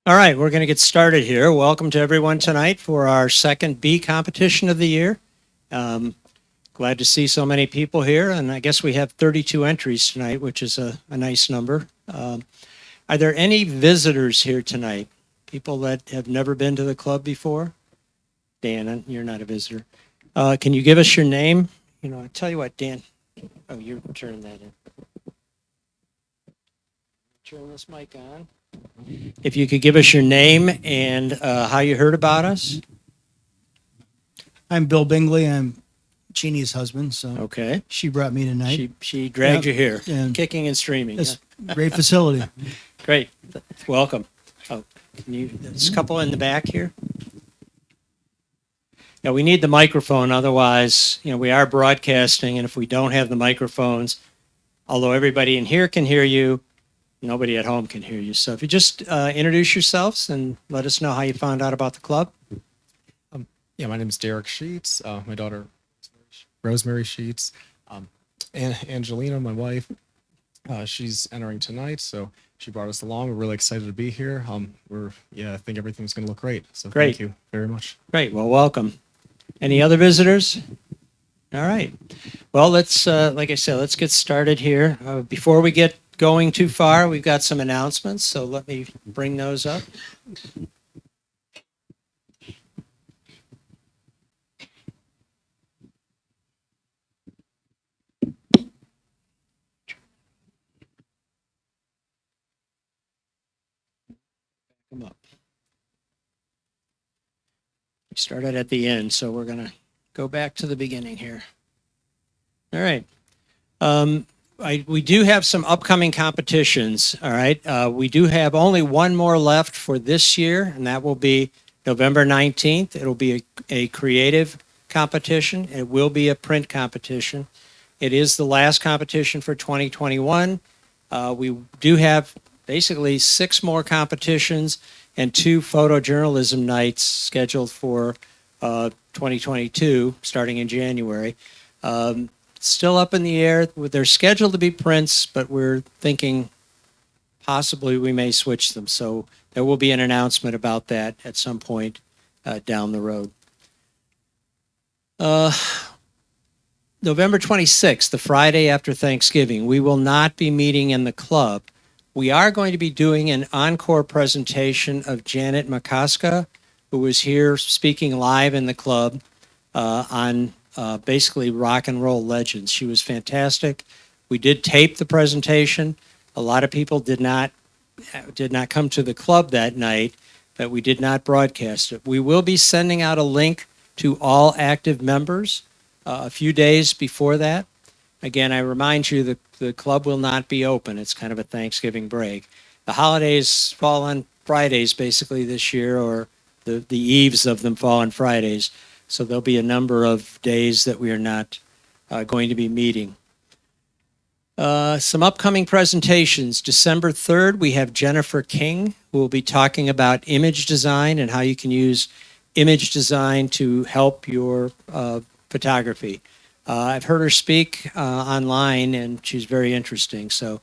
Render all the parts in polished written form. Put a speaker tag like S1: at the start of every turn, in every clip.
S1: All right, we're going to get started here. Welcome to everyone tonight for our second bee competition of the year. Glad to see so many people here, and I guess we have 32 entries tonight, which is a nice number. Are there any visitors here tonight? People that have never been to the club before? Dan, you're not a visitor. Can you give us your name? You know, I tell you what, Dan. Oh, you're turning that in. Turn this mic on. If you could give us your name and how you heard about us.
S2: I'm Bill Bingley. I'm Jeannie's husband, so
S1: Okay.
S2: she brought me tonight.
S1: She dragged you here,
S2: and
S1: kicking and streaming.
S2: It's a great facility.
S1: Great. Welcome. Oh, there's a couple in the back here. Yeah, we need the microphone. Otherwise, we are broadcasting, and if we don't have the microphones, although everybody in here can hear you, nobody at home can hear you. So if you just introduce yourselves and let us know how you found out about the club.
S3: My name is Derek Sheets. My daughter, Rosemary Sheets. And Angelina, my wife, she's entering tonight, so she brought us along. We're really excited to be here. I think everything's going to look great. So
S1: Great.
S3: Thank you very much.
S1: Great. Well, welcome. Any other visitors? All right. Well, let's, like I said, let's get started here. Before we get going too far, we've got some announcements, so let me bring those up. Come up. We started at the end, so we're going to go back to the beginning here. All right. We do have some upcoming competitions, all right? We do have only one more left for this year, and that will be November 19th. It'll be a creative competition. It will be a print competition. It is the last competition for 2021. We do have basically 6 more competitions and 2 photojournalism nights scheduled for 2022, starting in January. Still up in the air. They're scheduled to be prints, but we're thinking possibly we may switch them. So there will be an announcement about that at some point down the road. November 26th, the Friday after Thanksgiving, we will not be meeting in the club. We are going to be doing an encore presentation of Janet Mccoska, who was here speaking live in the club on basically rock and roll legends. She was fantastic. We did tape the presentation. A lot of people did not come to the club that night, but we did not broadcast it. We will be sending out a link to all active members a few days before that. Again, I remind you that the club will not be open. It's kind of a Thanksgiving break. The holidays fall on Fridays basically this year, or the eves of them fall on Fridays. So there'll be a number of days that we are not going to be meeting. Some upcoming presentations. December 3rd, we have Jennifer King, who will be talking about image design and how you can use image design to help your photography. I've heard her speak online, and she's very interesting. So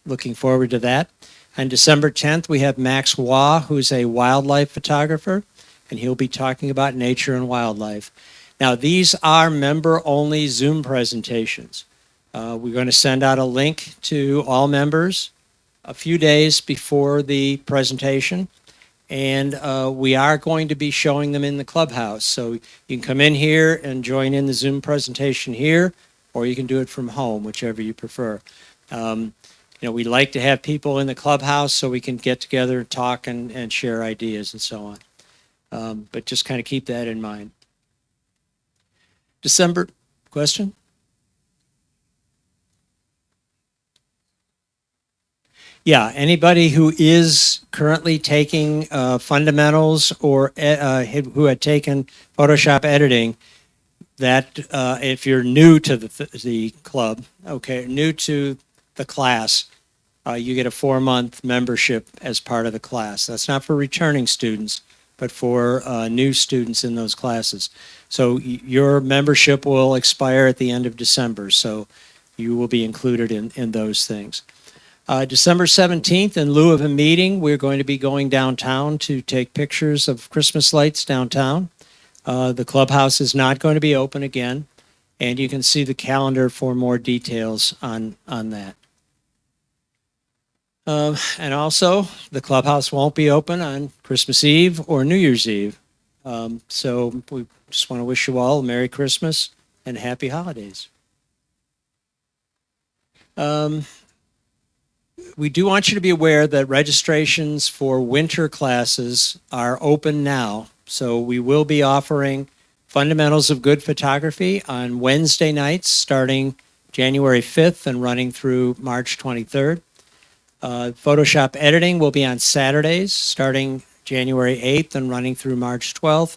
S1: looking forward to that. On December 10th, we have Max Waugh, who's a wildlife photographer, and he'll be talking about nature and wildlife. Now, these are member-only Zoom presentations. We're going to send out a link to all members a few days before the presentation, and we are going to be showing them in the clubhouse. So you can come in here and join in the Zoom presentation here, or you can do it from home, whichever you prefer. We like to have people in the clubhouse so we can get together and talk and share ideas and so on. But just kind of keep that in mind. December, question? Yeah, anybody who is currently taking fundamentals or who had taken Photoshop editing, that if you're new to the club, okay, new to the class, you get a 4-month membership as part of the class. That's not for returning students, but for new students in those classes. So your membership will expire at the end of December, so you will be included in those things. December 17th, in lieu of a meeting, we're going to be going downtown to take pictures of Christmas lights downtown. The clubhouse is not going to be open again, and you can see the calendar for more details on that. And also, the clubhouse won't be open on Christmas Eve or New Year's Eve. So we just want to wish you all a Merry Christmas and Happy Holidays. We do want you to be aware that registrations for winter classes are open now. So we will be offering Fundamentals of Good Photography on Wednesday nights starting January 5th and running through March 23rd. Photoshop editing will be on Saturdays starting January 8th and running through March 12th.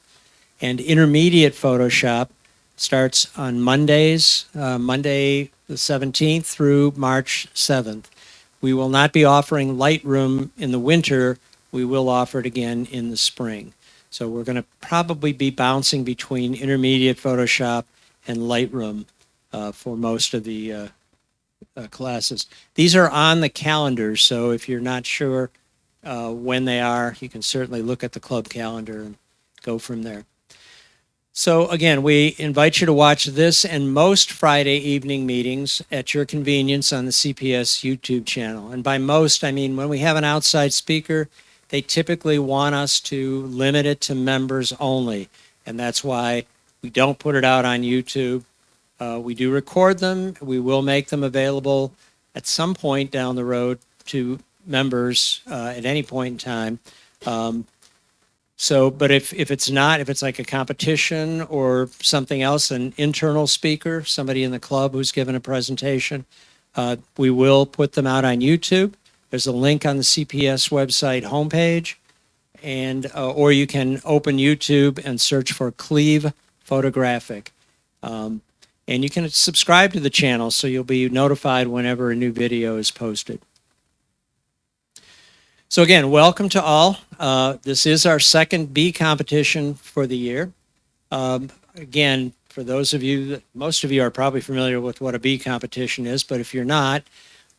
S1: And intermediate Photoshop starts on Mondays, Monday the 17th through March 7th. We will not be offering Lightroom in the winter. We will offer it again in the spring. So we're going to probably be bouncing between intermediate Photoshop and Lightroom for most of the classes. These are on the calendar, so if you're not sure when they are, you can certainly look at the club calendar and go from there. So again, we invite you to watch this and most Friday evening meetings at your convenience on the CPS YouTube channel. And by most, I mean when we have an outside speaker, they typically want us to limit it to members only. And that's why we don't put it out on YouTube. We do record them. We will make them available at some point down the road to members at any point in time. But if it's not, if it's like a competition or something else, an internal speaker, somebody in the club who's given a presentation, we will put them out on YouTube. There's a link on the CPS website homepage, and or you can open YouTube and search for Cleve Photographic. And you can subscribe to the channel so you'll be notified whenever a new video is posted. So again, welcome to all. This is our second bee competition for the year. Again, for those of you, most of you are probably familiar with what a bee competition is, but if you're not,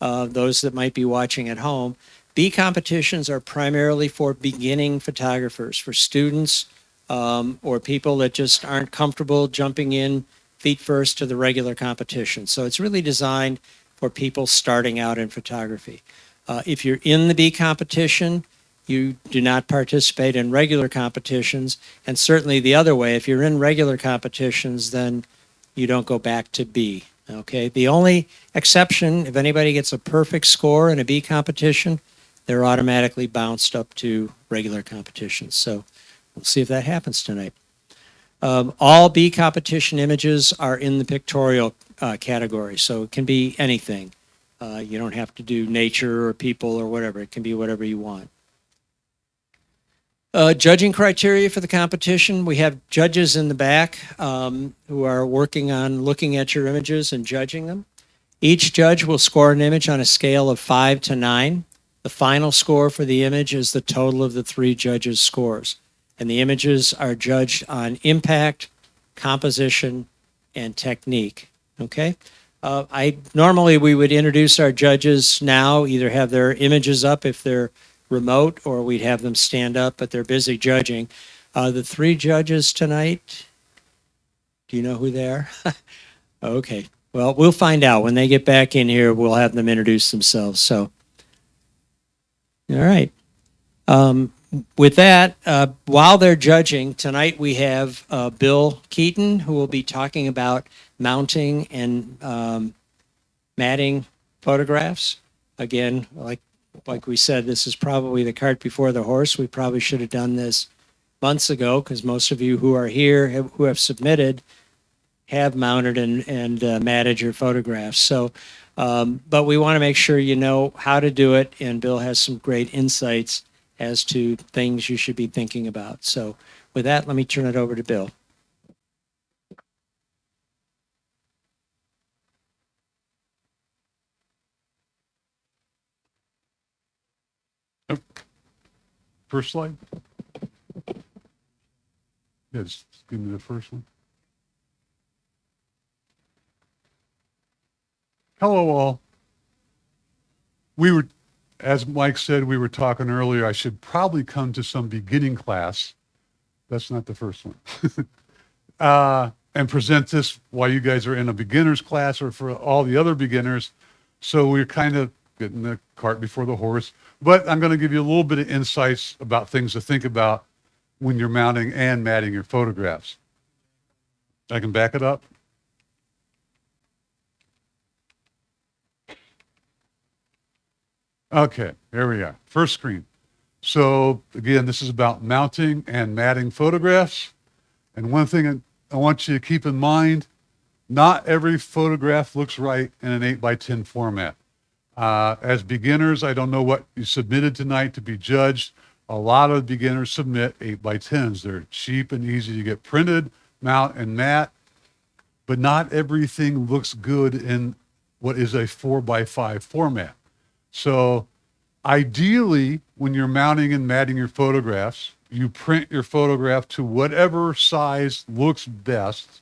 S1: those that might be watching at home, bee competitions are primarily for beginning photographers, for students or people that just aren't comfortable jumping in feet first to the regular competition. So it's really designed for people starting out in photography. If you're in the bee competition, you do not participate in regular competitions, and certainly the other way, if you're in regular competitions, then you don't go back to bee. Okay, the only exception, if anybody gets a perfect score in a bee competition, they're automatically bounced up to regular competitions. So we'll see if that happens tonight. All bee competition images are in the pictorial category, so it can be anything. You don't have to do nature or people or whatever. It can be whatever you want. Judging criteria for the competition. We have judges in the back who are working on looking at your images and judging them. Each judge will score an image on a scale of 5 to 9. The final score for the image is the total of the 3 judges' scores. And the images are judged on impact, composition, and technique. Okay? Normally we would introduce our judges now, either have their images up if they're remote, or we'd have them stand up, but they're busy judging. The 3 judges tonight, do you know who they are? Okay. Well, we'll find out. When they get back in here, we'll have them introduce themselves. So, all right. With that, while they're judging, tonight we have Bill Keaton, who will be talking about mounting and matting photographs. Again, like we said, this is probably the cart before the horse. We probably should have done this months ago, because most of you who are here who have submitted have mounted and matted your photographs. So, but we want to make sure you know how to do it, and Bill has some great insights as to things you should be thinking about. So with that, let me turn it over to Bill.
S4: First slide. Yeah, just give me the first one. Hello all. we were, as Mike said, we were talking earlier, I should probably come to some beginning class. That's not the first one. And present this while you guys are in a beginner's class or for all the other beginners. So we're kind of getting the cart before the horse, but I'm going to give you a little bit of insights about things to think about when you're mounting and matting your photographs. I can back it up. Okay, here we are. First screen. So again, this is about mounting and matting photographs. And one thing I want you to keep in mind, not every photograph looks right in an 8x10 format. As beginners, I don't know what you submitted tonight to be judged. A lot of beginners submit 8x10s. They're cheap and easy to get printed, mount, and mat. But not everything looks good in what is a 4x5 format. So ideally, when you're mounting and matting your photographs, you print your photograph to whatever size looks best,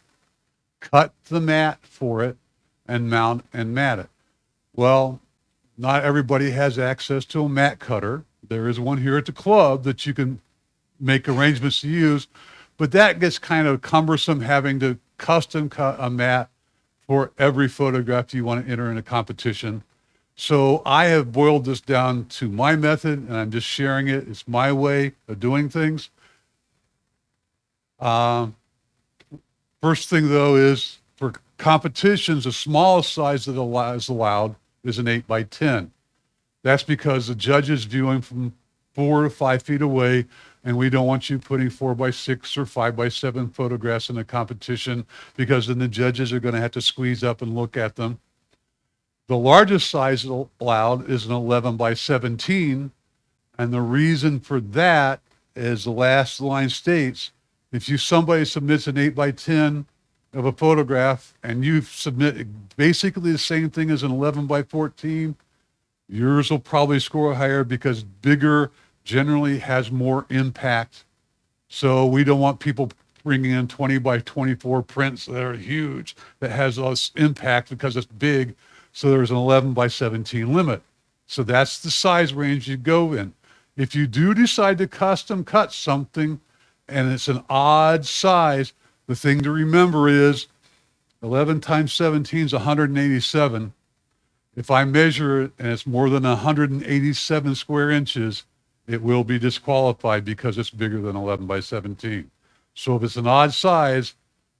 S4: cut the mat for it, and mount and mat it. Well, not everybody has access to a mat cutter. There is one here at the club that you can make arrangements to use, but that gets kind of cumbersome having to custom cut a mat for every photograph you want to enter in a competition. So I have boiled this down to my method, and I'm just sharing it. It's my way of doing things. First thing, though, is for competitions, the smallest size that is allowed is an 8x10. That's because the judges viewing from 4 to 5 feet away, and we don't want you putting 4x6 or 5x7 photographs in a competition, because then the judges are going to have to squeeze up and look at them. The largest size allowed is an 11x17, and the reason for that is the last line states, if somebody submits an 8x10 of a photograph and you submit basically the same thing as an 11x14, yours will probably score higher because bigger generally has more impact. So we don't want people bringing in 20x24 prints that are huge, that has less impact because it's big. So there's an 11x17 limit. So that's the size range you go in. If you do decide to custom cut something and it's an odd size, the thing to remember is 11 times 17 is 187. If I measure it and it's more than 187 square inches, it will be disqualified because it's bigger than 11x17. So if it's an odd size,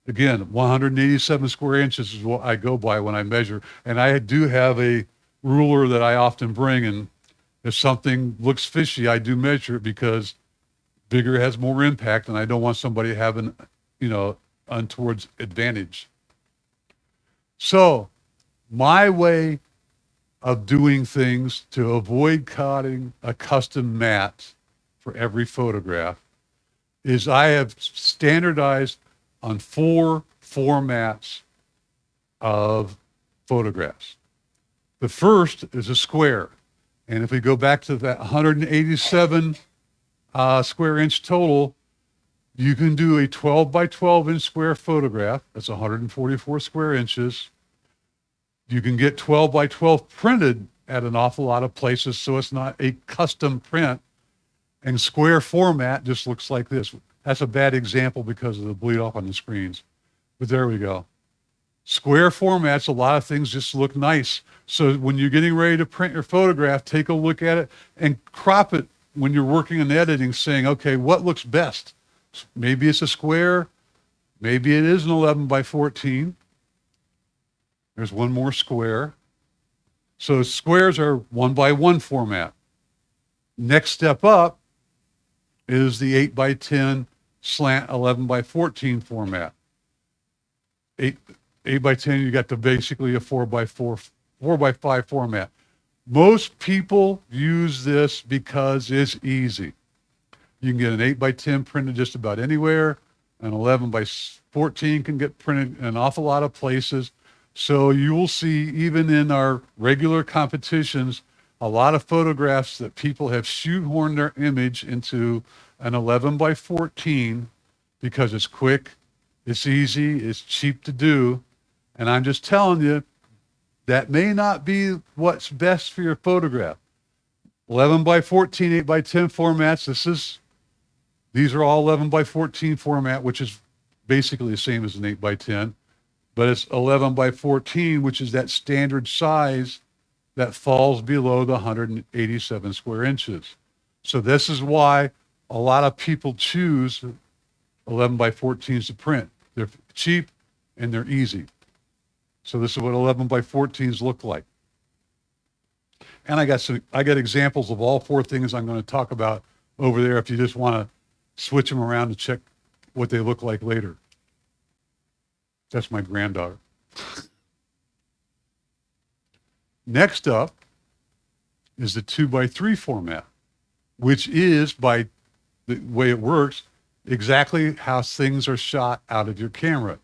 S4: again, 187 square inches is what I go by when I measure. And I do have a ruler that I often bring, and if something looks fishy, I do measure it because bigger has more impact, and I don't want somebody having, untoward advantage. So my way of doing things to avoid cutting a custom mat for every photograph is I have standardized on 4 formats of photographs. The first is a square. And if we go back to that 187 square inch total, you can do a 12x12 inch square photograph. That's 144 square inches. You can get 12x12 printed at an awful lot of places, so it's not a custom print. And square format just looks like this. That's a bad example because of the bleed off on the screens. But there we go. Square formats, a lot of things just look nice. So when you're getting ready to print your photograph, take a look at it and crop it when you're working in editing, saying, okay, what looks best? Maybe it's a square. Maybe it is an 11x14. There's one more square. So squares are 1x1 format. Next step up is the 8x10 slant 11x14 format. 8x10, you got to basically a 4x5 format. Most people use this because it's easy. You can get an 8x10 printed just about anywhere. An 11x14 can get printed in an awful lot of places. So you will see, even in our regular competitions, a lot of photographs that people have shoehorned their image into an 11x14 because it's quick, it's easy, it's cheap to do. And I'm just telling you, that may not be what's best for your photograph. 11 by 14, 8 by 10 formats. These are all 11 by 14 format, which is basically the same as an 8 by 10, but it's 11 by 14, which is that standard size that falls below the 187 square inches. So this is why a lot of people choose 11 by 14s to print. They're cheap and they're easy. So this is what 11 by 14s look like. And I got examples of all four things I'm going to talk about over there if you just want to switch them around to check what they look like later. That's my granddaughter. Next up is the 2 by 3 format, which is, by the way it works, exactly how things are shot out of your camera.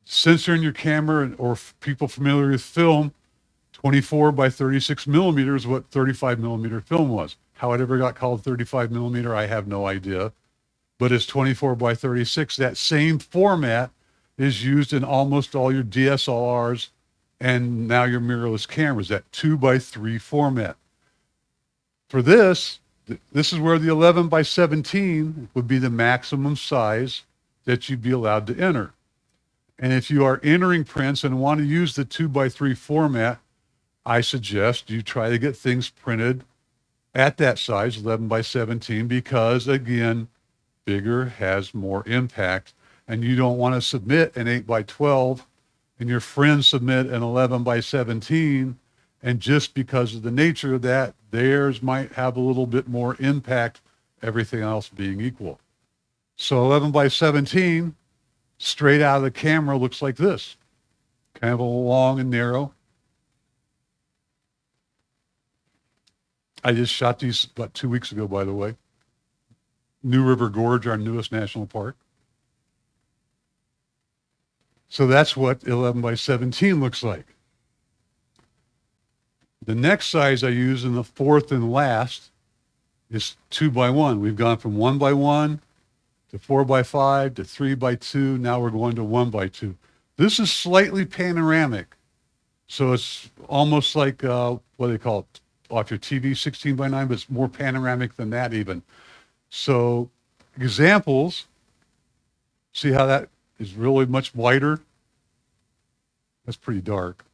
S4: Sensor in your camera, or people familiar with film, 24 by 36 millimeters is what 35 millimeter film was. How it ever got called 35 millimeter, I have no idea. But it's 24 by 36. That same format is used in almost all your DSLRs and now your mirrorless cameras, that 2 by 3 format. For this is where the 11 by 17 would be the maximum size that you'd be allowed to enter. And if you are entering prints and want to use the 2 by 3 format, I suggest you try to get things printed at that size, 11 by 17, because again, bigger has more impact, and you don't want to submit an 8 by 12 and your friends submit an 11 by 17, and just because of the nature of that, theirs might have a little bit more impact, everything else being equal. So 11 by 17, straight out of the camera, looks like this. Kind of a long and narrow. I just shot these about 2 weeks ago, by the way. New River Gorge, our newest national park. So that's what 11 by 17 looks like. The next size I use, in the fourth and last, is 2 by 1. We've gone from 1 by 1 to 4 by 5 to 3 by 2. Now we're going to 1 by 2. This is slightly panoramic. So it's almost like, what do they call it? Off your TV, 16 by 9, but it's more panoramic than that even. So examples, see how that is really much wider? That's pretty dark.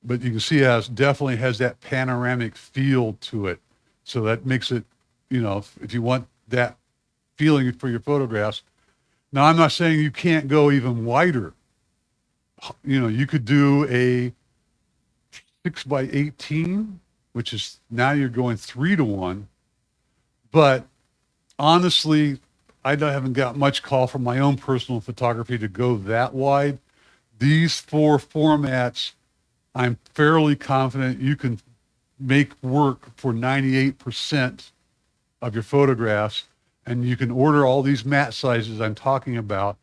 S4: But you can see how it definitely has that panoramic feel to it. So that makes it, you know, if you want that feeling for your photographs. Now, I'm not saying you can't go even wider. You know, you could do a 6 by 18, which is, now you're going 3 to 1. But honestly, haven't got much call from my own personal photography to go that wide. These four formats, I'm fairly confident you can make work for 98% of your photographs. And you can order all these matte sizes I'm talking about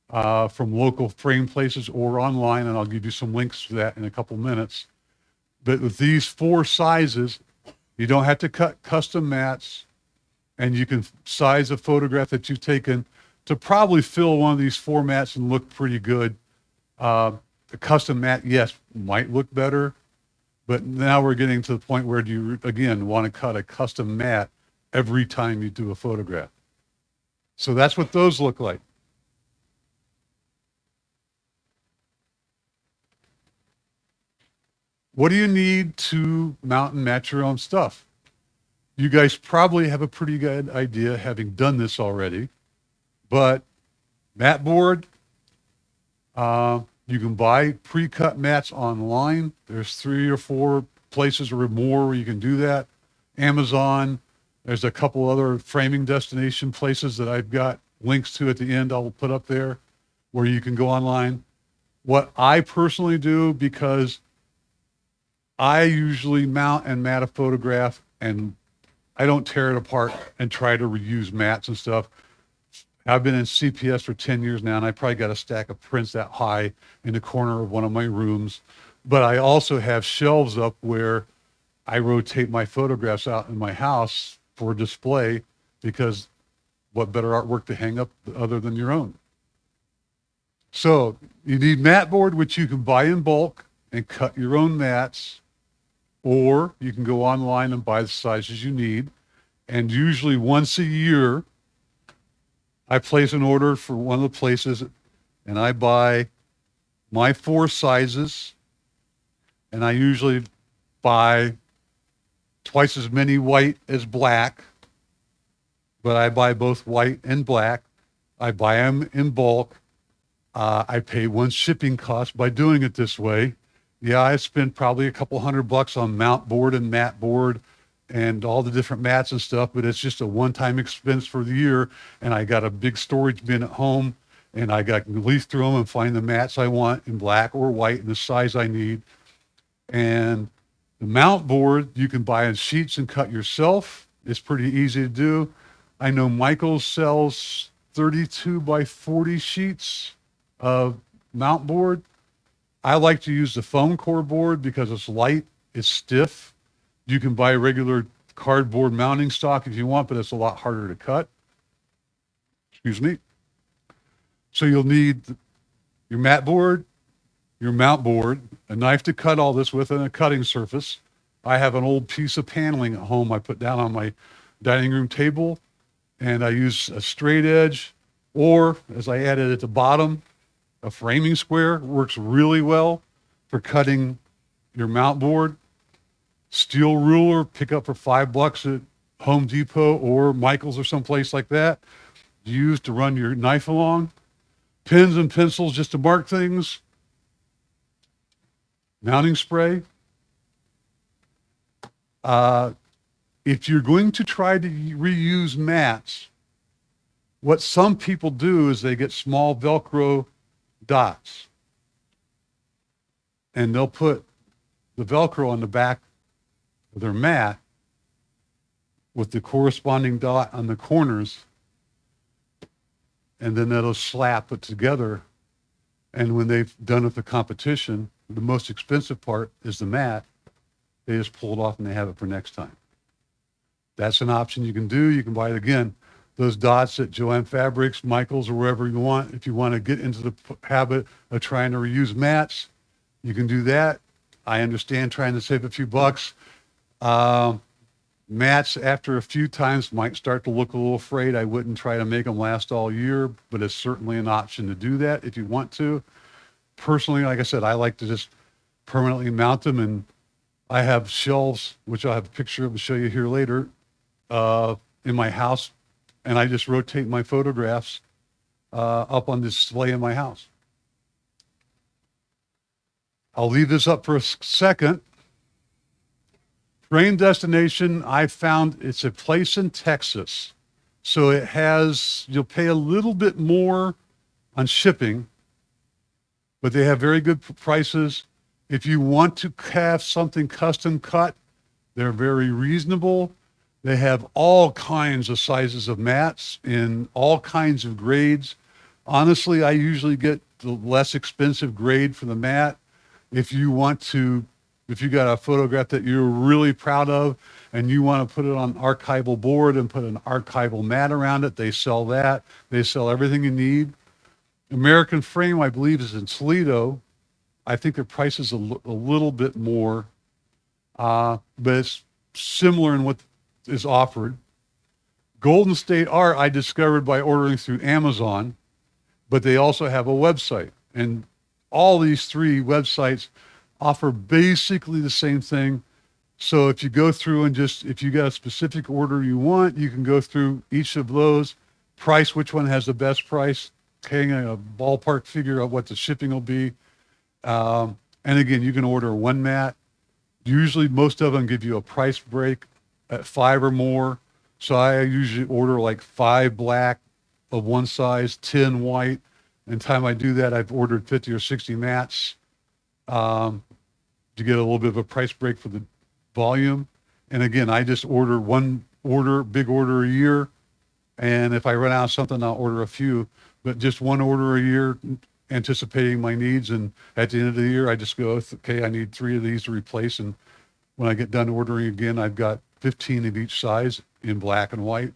S4: from local frame places or online, and I'll give you some links to that in a couple minutes. But with these four sizes, you don't have to cut custom mats, and you can size a photograph that you've taken to probably fill one of these formats and look pretty good. A custom mat, yes, might look better, but now we're getting to the point where do you, again, want to cut a custom mat every time you do a photograph. So that's what those look like. What do you need to mount and match your own stuff? You guys probably have a pretty good idea, having done this already, but mat board, you can buy pre-cut mats online. There's 3 or 4 places or more where you can do that. Amazon, there's a couple other framing destination places that I've got links to at the end I'll put up there where you can go online. What I personally do, because I usually mount and mat a photograph and I don't tear it apart and try to reuse mats and stuff. I've been in CPS for 10 years now, and I probably got a stack of prints that high in the corner of one of my rooms. But I also have shelves up where I rotate my photographs out in my house for display, because what better artwork to hang up other than your own? So you need mat board, which you can buy in bulk and cut your own mats, or you can go online and buy the sizes you need. And usually once a year, I place an order for one of the places and I buy my 4 sizes, and I usually buy twice as many white as black, but I buy both white and black. I buy them in bulk. I pay one shipping cost by doing it this way. Yeah, I spent probably a couple $100 on mount board and mat board and all the different mats and stuff, but it's just a one-time expense for the year. And I got a big storage bin at home, and I can leaf through them and find the mats I want in black or white and the size I need. And the mount board you can buy in sheets and cut yourself. It's pretty easy to do. I know Michaels sells 32 by 40 sheets of mount board. I like to use the foam core board because it's light, it's stiff. You can buy regular cardboard mounting stock if you want, but it's a lot harder to cut. Excuse me. So you'll need your mat board, your mount board, a knife to cut all this with, and a cutting surface. I have an old piece of paneling at home I put down on my dining room table, and I use a straight edge, or as I added at the bottom, a framing square works really well for cutting your mount board. Steel ruler, pick up for $5 at Home Depot or Michael's or someplace like that. Use to run your knife along. Pens and pencils just to mark things. Mounting spray. If you're going to try to reuse mats, what some people do is they get small Velcro dots, and they'll put the Velcro on the back of their mat with the corresponding dot on the corners, and then that'll slap it together. And when they've done it the competition, the most expensive part is the mat. They just pull it off and they have it for next time. That's an option you can do. You can buy it again. Those dots at Joann Fabrics, Michael's, or wherever you want. If you want to get into the habit of trying to reuse mats, you can do that. I understand trying to save a few bucks. Mats, after a few times, might start to look a little frayed. I wouldn't try to make them last all year, but it's certainly an option to do that if you want to. Personally, like I said, I like to just permanently mount them, and I have shelves, which I'll have a picture of to show you here later, in my house, and I just rotate my photographs up on display in my house. I'll leave this up for a second. Dream destination, I found it's a place in Texas. So it has, you'll pay a little bit more on shipping, but they have very good prices. If you want to have something custom cut, they're very reasonable. They have all kinds of sizes of mats in all kinds of grades. Honestly, I usually get the less expensive grade for the mat. If you got a photograph that you're really proud of and you want to put it on archival board and put an archival mat around it, they sell that. They sell everything you need. American Frame, I believe, is in Toledo. I think their price is a little bit more, but it's similar in what is offered. Golden State Art, I discovered by ordering through Amazon, but they also have a website. And all these 3 websites offer basically the same thing. So if you go through and if you got a specific order you want, you can go through each of those, price which one has the best price, getting a ballpark figure of what the shipping will be. And again, you can order one mat. Usually most of them give you a price break at 5 or more. So I usually order like 5 black of one size, 10 white. And time I do that, I've ordered 50 or 60 mats to get a little bit of a price break for the volume. And again, I just order big order a year. And if I run out of something, I'll order a few, but just one order a year, anticipating my needs. And at the end of the year, I just go, okay, I need 3 of these to replace. And when I get done ordering again, I've got 15 of each size in black and white.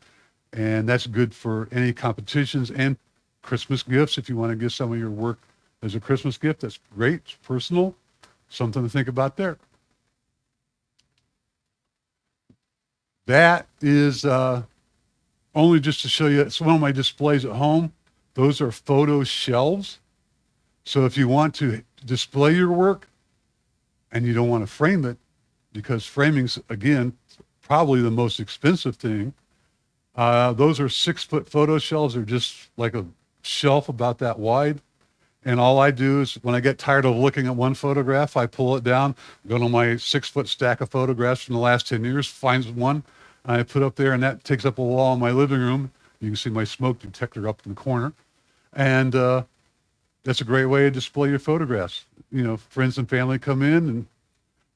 S4: And that's good for any competitions and Christmas gifts. If you want to give some of your work as a Christmas gift, that's great. It's personal. Something to think about there. That is only just to show you, it's one of my displays at home. Those are photo shelves. So if you want to display your work and you don't want to frame it, because framing's, again, probably the most expensive thing, those are 6-foot photo shelves. They're just like a shelf about that wide. And all I do is when I get tired of looking at one photograph, I pull it down, go to my 6-foot stack of photographs from the last 10 years, finds one, and I put up there, and that takes up a wall in my living room. You can see my smoke detector up in the corner. And that's a great way to display your photographs. You know, friends and family come in, and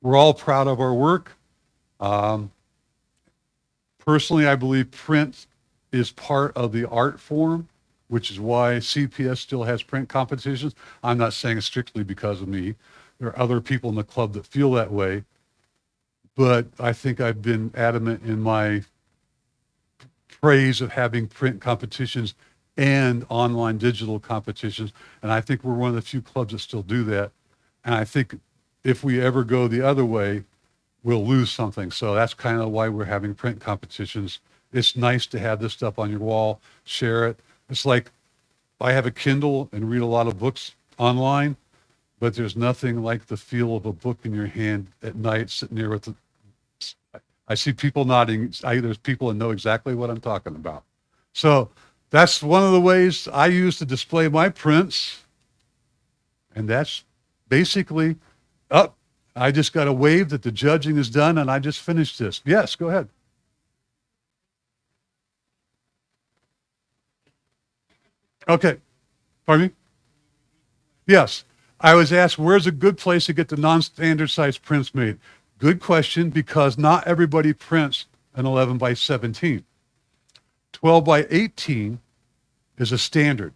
S4: we're all proud of our work. Personally, I believe print is part of the art form, which is why CPS still has print competitions. I'm not saying it's strictly because of me. There are other people in the club that feel that way. But I think I've been adamant in my praise of having print competitions and online digital competitions. And I think we're one of the few clubs that still do that. And I think if we ever go the other way, we'll lose something. So that's kind of why we're having print competitions. It's nice to have this stuff on your wall, share it. It's like I have a Kindle and read a lot of books online, but there's nothing like the feel of a book in your hand at night sitting there with the, I see people nodding. There's people that know exactly what I'm talking about. So that's one of the ways I use to display my prints. And that's basically, I just got a wave that the judging is done and I just finished this. Yes, go ahead. Okay. Pardon me? Yes. I was asked, where's a good place to get the non-standard size prints made? Good question, because not everybody prints an 11 by 17. 12 by 18 is a standard.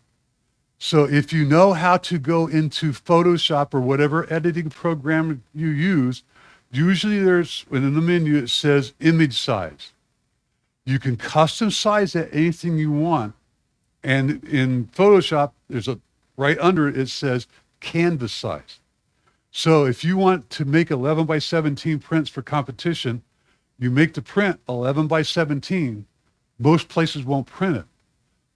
S4: So if you know how to go into Photoshop or whatever editing program you use, usually there's, in the menu, it says image size. You can custom size that anything you want. And in Photoshop, there's a, right under it, it says canvas size. So if you want to make 11 by 17 prints for competition, you make the print 11 by 17. Most places won't print it.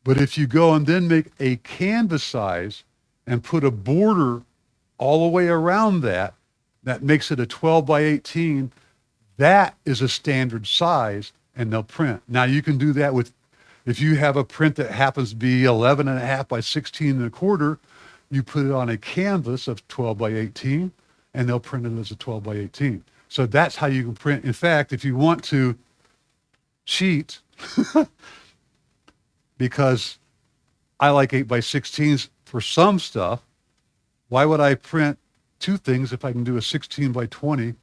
S4: But if you go and then make a canvas size and put a border all the way around that, that makes it a 12 by 18. That is a standard size and they'll print. Now you can do that with, if you have a print that happens to be 11 and a half by 16 and a quarter, you put it on a canvas of 12 by 18 and they'll print it as a 12 by 18. So that's how you can print. In fact, if you want to cheat, because I like 8 by 16s for some stuff, why would I print two things if I can do a 16 by 20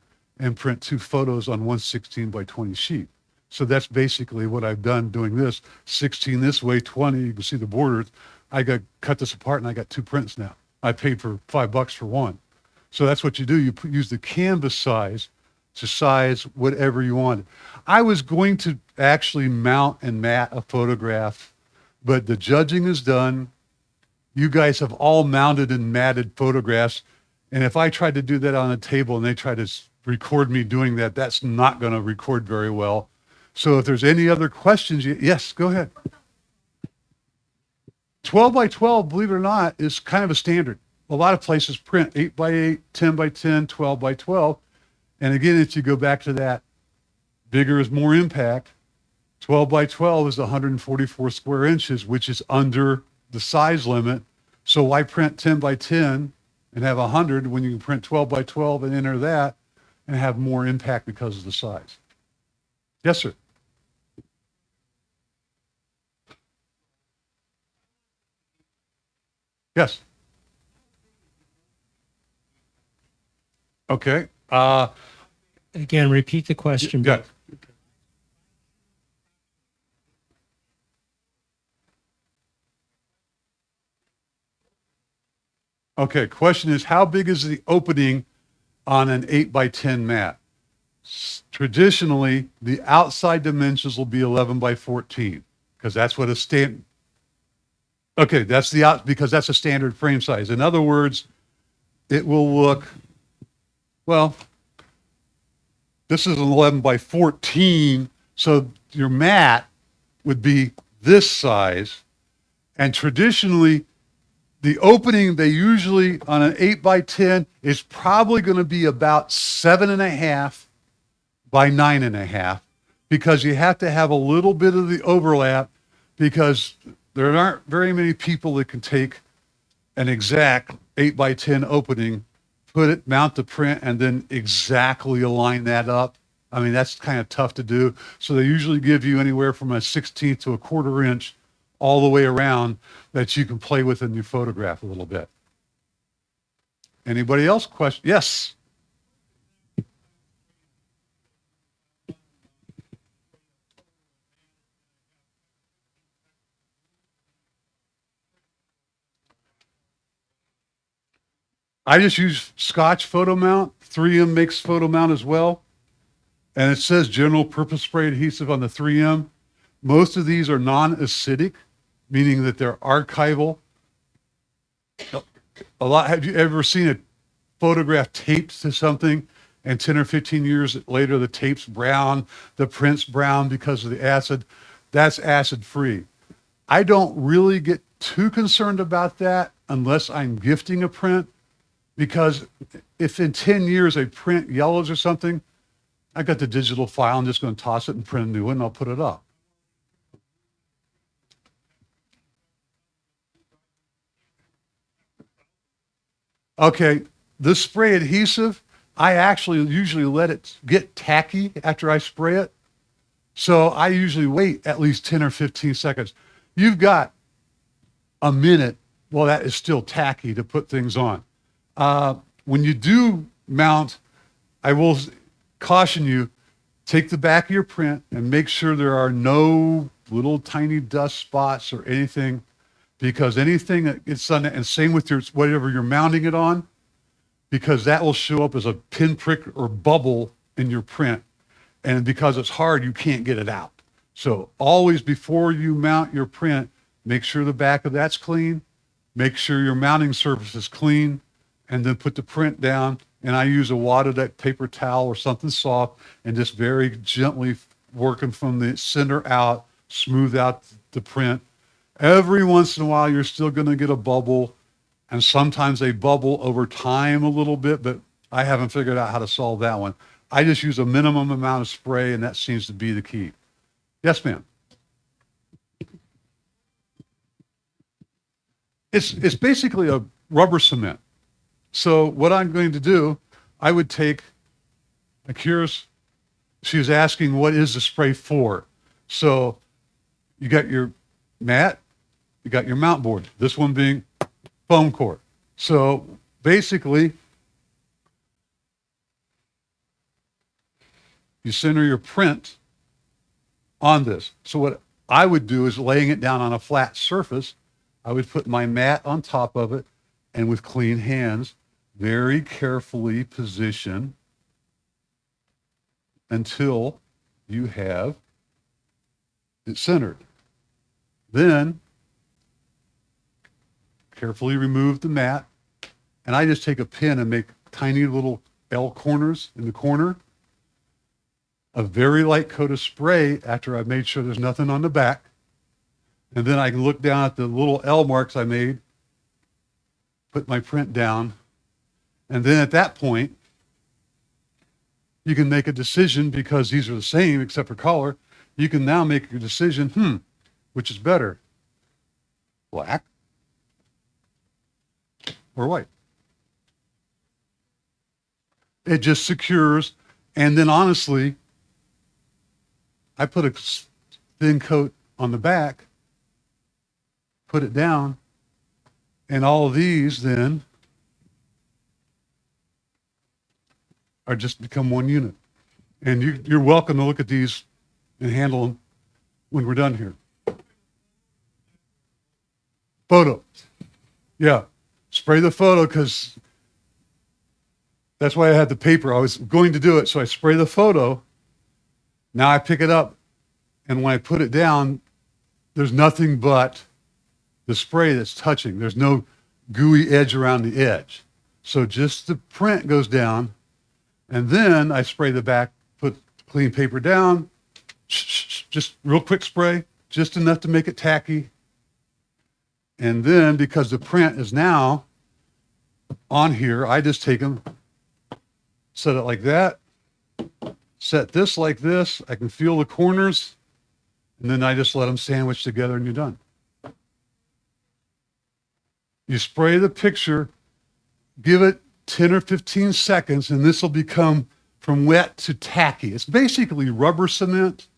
S4: and print two photos on one 16 by 20 sheet? So that's basically what I've done doing this. 16 this way, 20, you can see the borders. I got cut this apart and I got two prints now. I paid for $5 for one. So that's what you do. You use the canvas size to size whatever you want. I was going to actually mount and mat a photograph, but the judging is done. You guys have all mounted and matted photographs. And if I tried to do that on a table and they try to record me doing that, that's not going to record very well. So if there's any other questions, yes, go ahead. 12 by 12, believe it or not, is kind of a standard. A lot of places print 8 by 8, 10 by 10, 12 by 12. And again, if you go back to that, bigger is more impact. 12 by 12 is 144 square inches, which is under the size limit. So why print 10 by 10 and have 100 when you can print 12 by 12 and enter that and have more impact because of the size? Yes, sir. Yes. Okay.
S1: Again, repeat the question.
S4: Yeah. Okay. Question is, how big is the opening on an 8 by 10 mat? Traditionally, the outside dimensions will be 11 by 14 because that's what a stand. Okay, that's the out because that's a standard frame size. In other words, it will look, well, this is an 11 by 14, so your mat would be this size. And traditionally, the opening they usually on an 8 by 10 is probably going to be about 7.5 by 9.5 because you have to have a little bit of the overlap because there aren't very many people that can take an exact 8 by 10 opening, put it, mount the print, and then exactly align that up. I mean, that's kind of tough to do. So they usually give you anywhere from a 16th to a 1/4 inch all the way around that you can play with in your photograph a little bit. Anybody else question? Yes. I just use Scotch photo mount. 3M makes photo mount as well. And it says general purpose spray adhesive on the 3M. Most of these are non-acidic, meaning that they're archival. Have you ever seen a photograph taped to something and 10 or 15 years later the tape's brown, the print's brown because of the acid? That's acid free. I don't really get too concerned about that unless I'm gifting a print, because if in 10 years a print yellows or something, I got the digital file. I'm just going to toss it and print a new one and I'll put it up. Okay, this spray adhesive, I actually usually let it get tacky after I spray it. So I usually wait at least 10 or 15 seconds. You've got a minute, well, that is still tacky to put things on. When you do mount, I will caution you, take the back of your print and make sure there are no little tiny dust spots or anything, because anything that gets on that, and same with your whatever you're mounting it on, because that will show up as a pinprick or bubble in your print. And because it's hard, you can't get it out. So always before you mount your print, make sure the back of that's clean, make sure your mounting surface is clean, and then put the print down. And I use a wadded up paper towel or something soft and just very gently working from the center out, smooth out the print. Every once in a while, you're still going to get a bubble, and sometimes they bubble over time a little bit, but I haven't figured out how to solve that one. I just use a minimum amount of spray, and that seems to be the key. Yes, ma'am. It's basically a rubber cement. So what I'm going to do, I would take, like here's, she was asking what is the spray for? So you got your mat, you got your mount board, this one being foam core. So basically, you center your print on this. So what I would do is laying it down on a flat surface, I would put my mat on top of it, and with clean hands, very carefully position until you have it centered. Then carefully remove the mat, and I just take a pin and make tiny little L corners in the corner. A very light coat of spray after I've made sure there's nothing on the back. And then I can look down at the little L marks I made, put my print down, and then at that point, you can make a decision, because these are the same except for color. You can now make your decision, which is better, black or white? It just secures. And then honestly, I put a thin coat on the back, put it down, and all of these then are just become one unit. And you're welcome to look at these and handle them when we're done here. Photo. Yeah. Spray the photo, because that's why I had the paper. I was going to do it, so I spray the photo. Now I pick it up, and when I put it down, there's nothing but the spray that's touching. There's no gooey edge around the edge. So just the print goes down, and then I spray the back, put clean paper down, just real quick spray, just enough to make it tacky. And then because the print is now on here, I just take them, set it like that, set this like this. I can feel the corners, and then I just let them sandwich together and you're done. You spray the picture, give it 10 or 15 seconds, and this will become from wet to tacky. It's basically rubber cement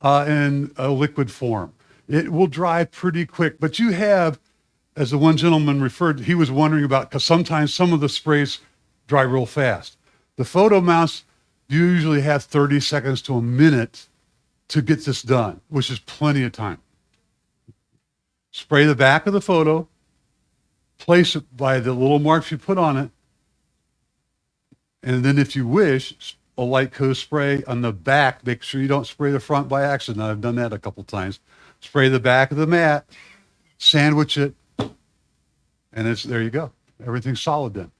S4: in a liquid form. It will dry pretty quick, but you have, as the one gentleman referred, he was wondering about, because sometimes some of the sprays dry real fast. The photo mounts, you usually have 30 seconds to a minute to get this done, which is plenty of time. Spray the back of the photo, place it by the little marks you put on it, and then if you wish, a light coat spray on the back. Make sure you don't spray the front by accident. I've done that a couple times. Spray the back of the mat, sandwich it, and there you go. Everything's solid then.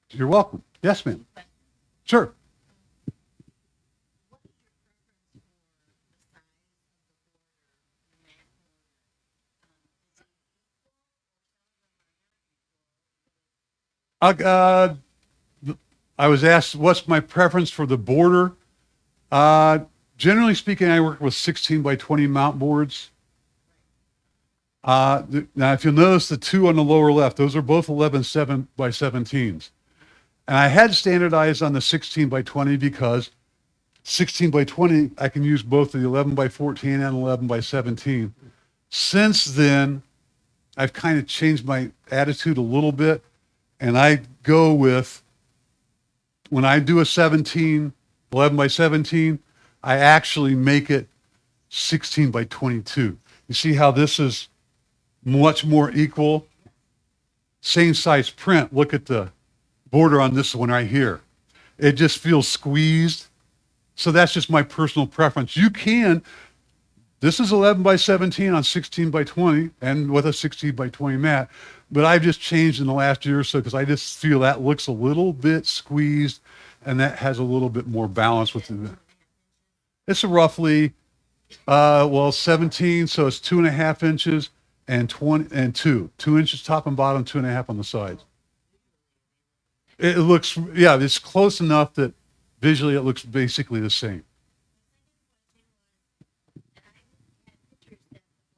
S4: You're welcome. Yes, ma'am. Sure. I was asked what's my preference for the border. Generally speaking, I work with 16 by 20 mount boards. Now, if you'll notice the two on the lower left, those are both 11 by 17s. And I had standardized on the 16 by 20 because 16 by 20, I can use both the 11 by 14 and 11 by 17. Since then, I've kind of changed my attitude a little bit, and I go with, when I do a 17, 11 by 17, I actually make it 16 by 22. You see how this is much more equal? Same size print. Look at the border on this one right here. It just feels squeezed. So that's just my personal preference. You can, this is 11 by 17 on 16 by 20 and with a 16 by 20 mat, but I've just changed in the last year or so because I just feel that looks a little bit squeezed and that has a little bit more balance with it. It's a roughly, 17, so it's 2.5 inches and 2 inches top and bottom, 2.5 on the sides. It looks, yeah, it's close enough that visually it looks basically the same.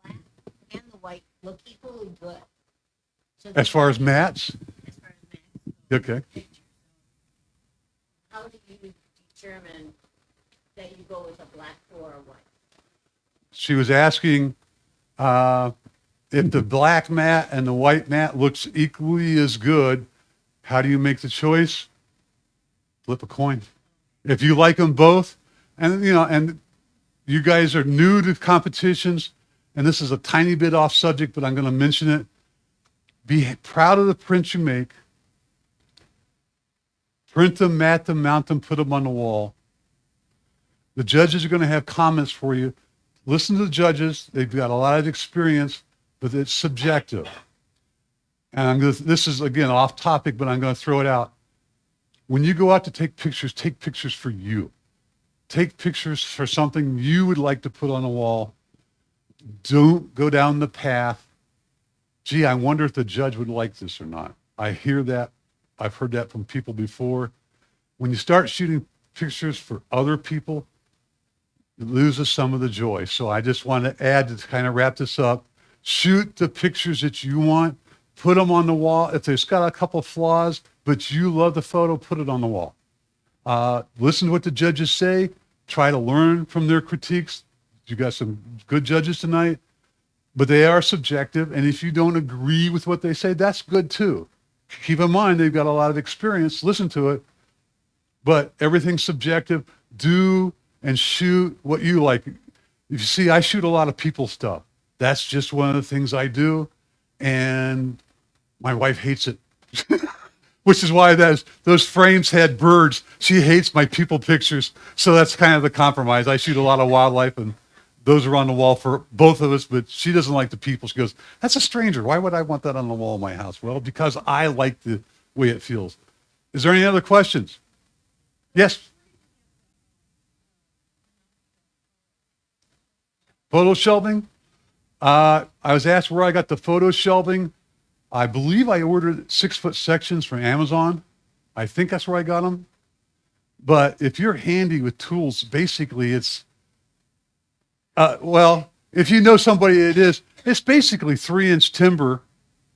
S5: And the white look equally good. So
S4: As far as mats?
S5: as far as mats,
S4: Okay.
S5: how do you determine that you go with a black or a white?
S4: She was asking if the black mat and the white mat looks equally as good, how do you make the choice? Flip a coin. If you like them both, and you guys are new to competitions, and this is a tiny bit off subject, but I'm going to mention it. Be proud of the prints you make. Print them, mat them, mount them, put them on the wall. The judges are going to have comments for you. Listen to the judges. They've got a lot of experience, but it's subjective. And this is, again, off topic, but I'm going to throw it out. When you go out to take pictures for you. Take pictures for something you would like to put on a wall. Don't go down the path. Gee, I wonder if the judge would like this or not. I hear that. I've heard that from people before. When you start shooting pictures for other people, it loses some of the joy. So I just want to add to kind of wrap this up. Shoot the pictures that you want. Put them on the wall. If there's got a couple flaws, but you love the photo, put it on the wall. Listen to what the judges say. Try to learn from their critiques. You got some good judges tonight, but they are subjective. And if you don't agree with what they say, that's good too. Keep in mind, they've got a lot of experience. Listen to it, but everything's subjective. Do and shoot what you like. You see, I shoot a lot of people stuff. That's just one of the things I do. And my wife hates it, which is why those frames had birds. She hates my people pictures. So that's kind of the compromise. I shoot a lot of wildlife and those are on the wall for both of us, but she doesn't like the people. She goes, "That's a stranger. Why would I want that on the wall of my house?" Well, because I like the way it feels. Is there any other questions? Yes. Photo shelving. I was asked where I got the photo shelving. I believe I ordered 6-foot sections from Amazon. I think that's where I got them. But if you're handy with tools, basically it's, well, if you know somebody it is, it's basically 3-inch timber,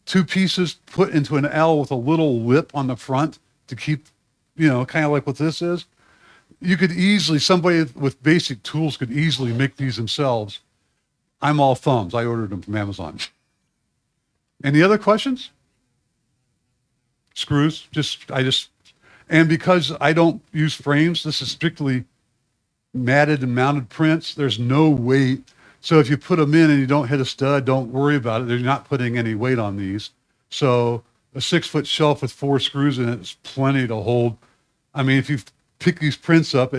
S4: 2 pieces put into an L with a little lip on the front to keep, kind of like what this is. You could easily, somebody with basic tools could easily make these themselves. I'm all thumbs. I ordered them from Amazon. Any other questions? Screws, and because I don't use frames, this is strictly matted and mounted prints. There's no weight. So if you put them in and you don't hit a stud, don't worry about it. They're not putting any weight on these. So a 6-foot shelf with 4 screws in it is plenty to hold. I mean, if you pick these prints up,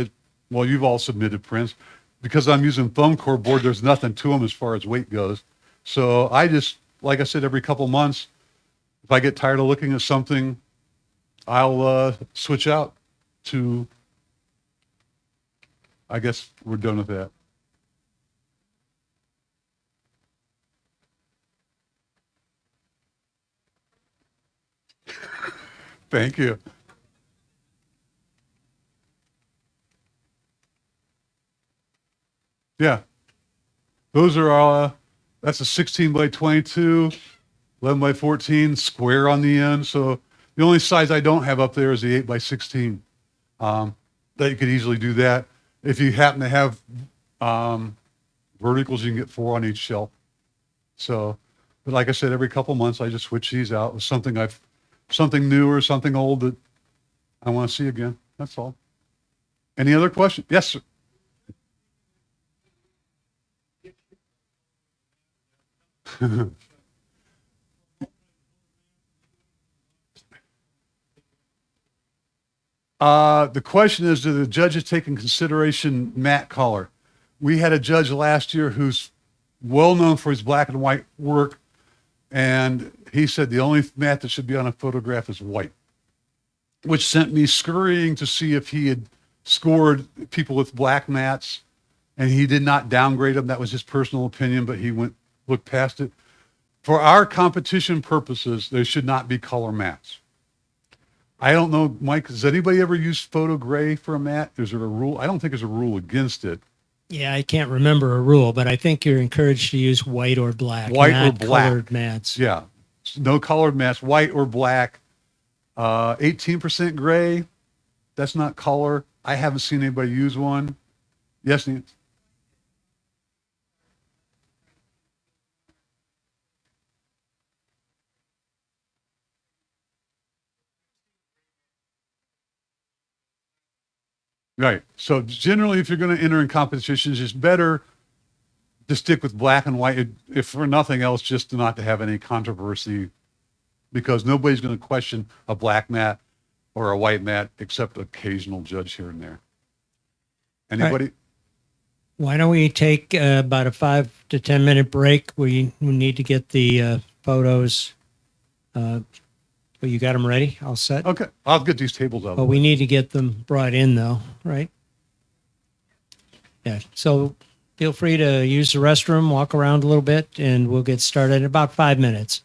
S4: you've all submitted prints. Because I'm using foam core board, there's nothing to them as far as weight goes. So I just, like I said, every couple months, if I get tired of looking at something, I'll switch out to, I guess we're done with that. Thank you. Yeah. Those are all, that's a 16 by 22, 11 by 14, square on the end. So the only size I don't have up there is the 8 by 16. That you could easily do that. If you happen to have verticals, you can get 4 on each shelf. So, but like I said, every couple months I just switch these out with something new or something old that I want to see again. That's all. Any other questions? Yes, sir. The question is, do the judges take in consideration matte color? We had a judge last year who's well known for his black and white work, and he said the only matte that should be on a photograph is white, which sent me scurrying to see if he had scored people with black mattes, and he did not downgrade them. That was his personal opinion, but he looked past it. For our competition purposes, there should not be color mattes. I don't know, Mike, does anybody ever use photo gray for a matte? Is there a rule? I don't think there's a rule against it.
S1: Yeah, I can't remember a rule, but I think you're encouraged to use white or black.
S4: White or
S1: not
S4: black.
S1: Colored mats.
S4: Yeah. No colored mattes, white or black. 18% gray. That's not color. I haven't seen anybody use one. Yes, Nancy? Right. So generally, if you're going to enter in competitions, it's better to stick with black and white, if for nothing else, just not to have any controversy, because nobody's going to question a black mat or a white mat except occasional judge here and there. Anybody?
S1: Why don't we take about a 5 to 10 minute break? We need to get the photos. Well, you got them ready? All set?
S4: Okay. I'll get these tables out.
S1: But we need to get them brought in, though, right? Yeah. So feel free to use the restroom, walk around a little bit, and we'll get started in about 5 minutes.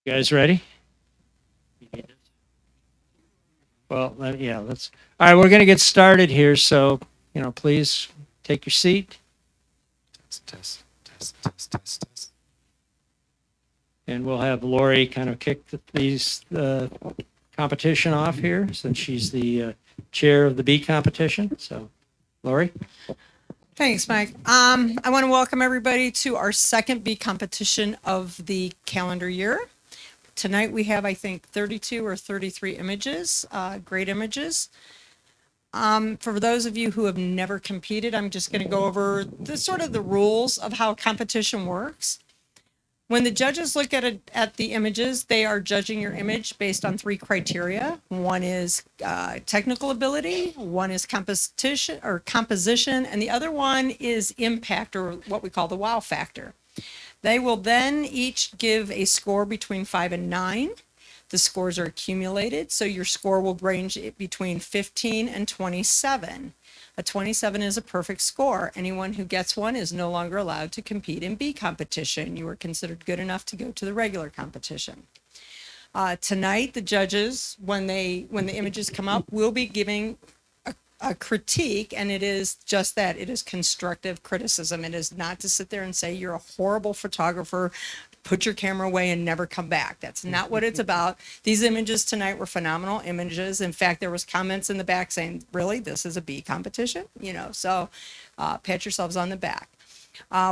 S1: You guys ready? Well, yeah, let's. All right, we're going to get started here. So, please take your seat,
S3: Test.
S1: and we'll have Lori kind of kick the competition off here since she's the chair of the bee competition. So, Lori.
S6: Thanks, Mike. I want to welcome everybody to our second bee competition of the calendar year. Tonight we have, I think, 32 or 33 images, great images. For those of you who have never competed, I'm just going to go over the rules of how competition works. When the judges look at the images, they are judging your image based on 3 criteria. One is technical ability, one is composition, and the other one is impact, or what we call the wow factor. They will then each give a score between 5 and 9. The scores are accumulated, so your score will range between 15 and 27. A 27 is a perfect score. Anyone who gets one is no longer allowed to compete in bee competition. You are considered good enough to go to the regular competition. Tonight, the judges, when the images come up, will be giving a critique, and it is just that. It is constructive criticism. It is not to sit there and say you're a horrible photographer, put your camera away and never come back. That's not what it's about. These images tonight were phenomenal images. In fact, there was comments in the back saying, really, this is a bee competition? So pat yourselves on the back.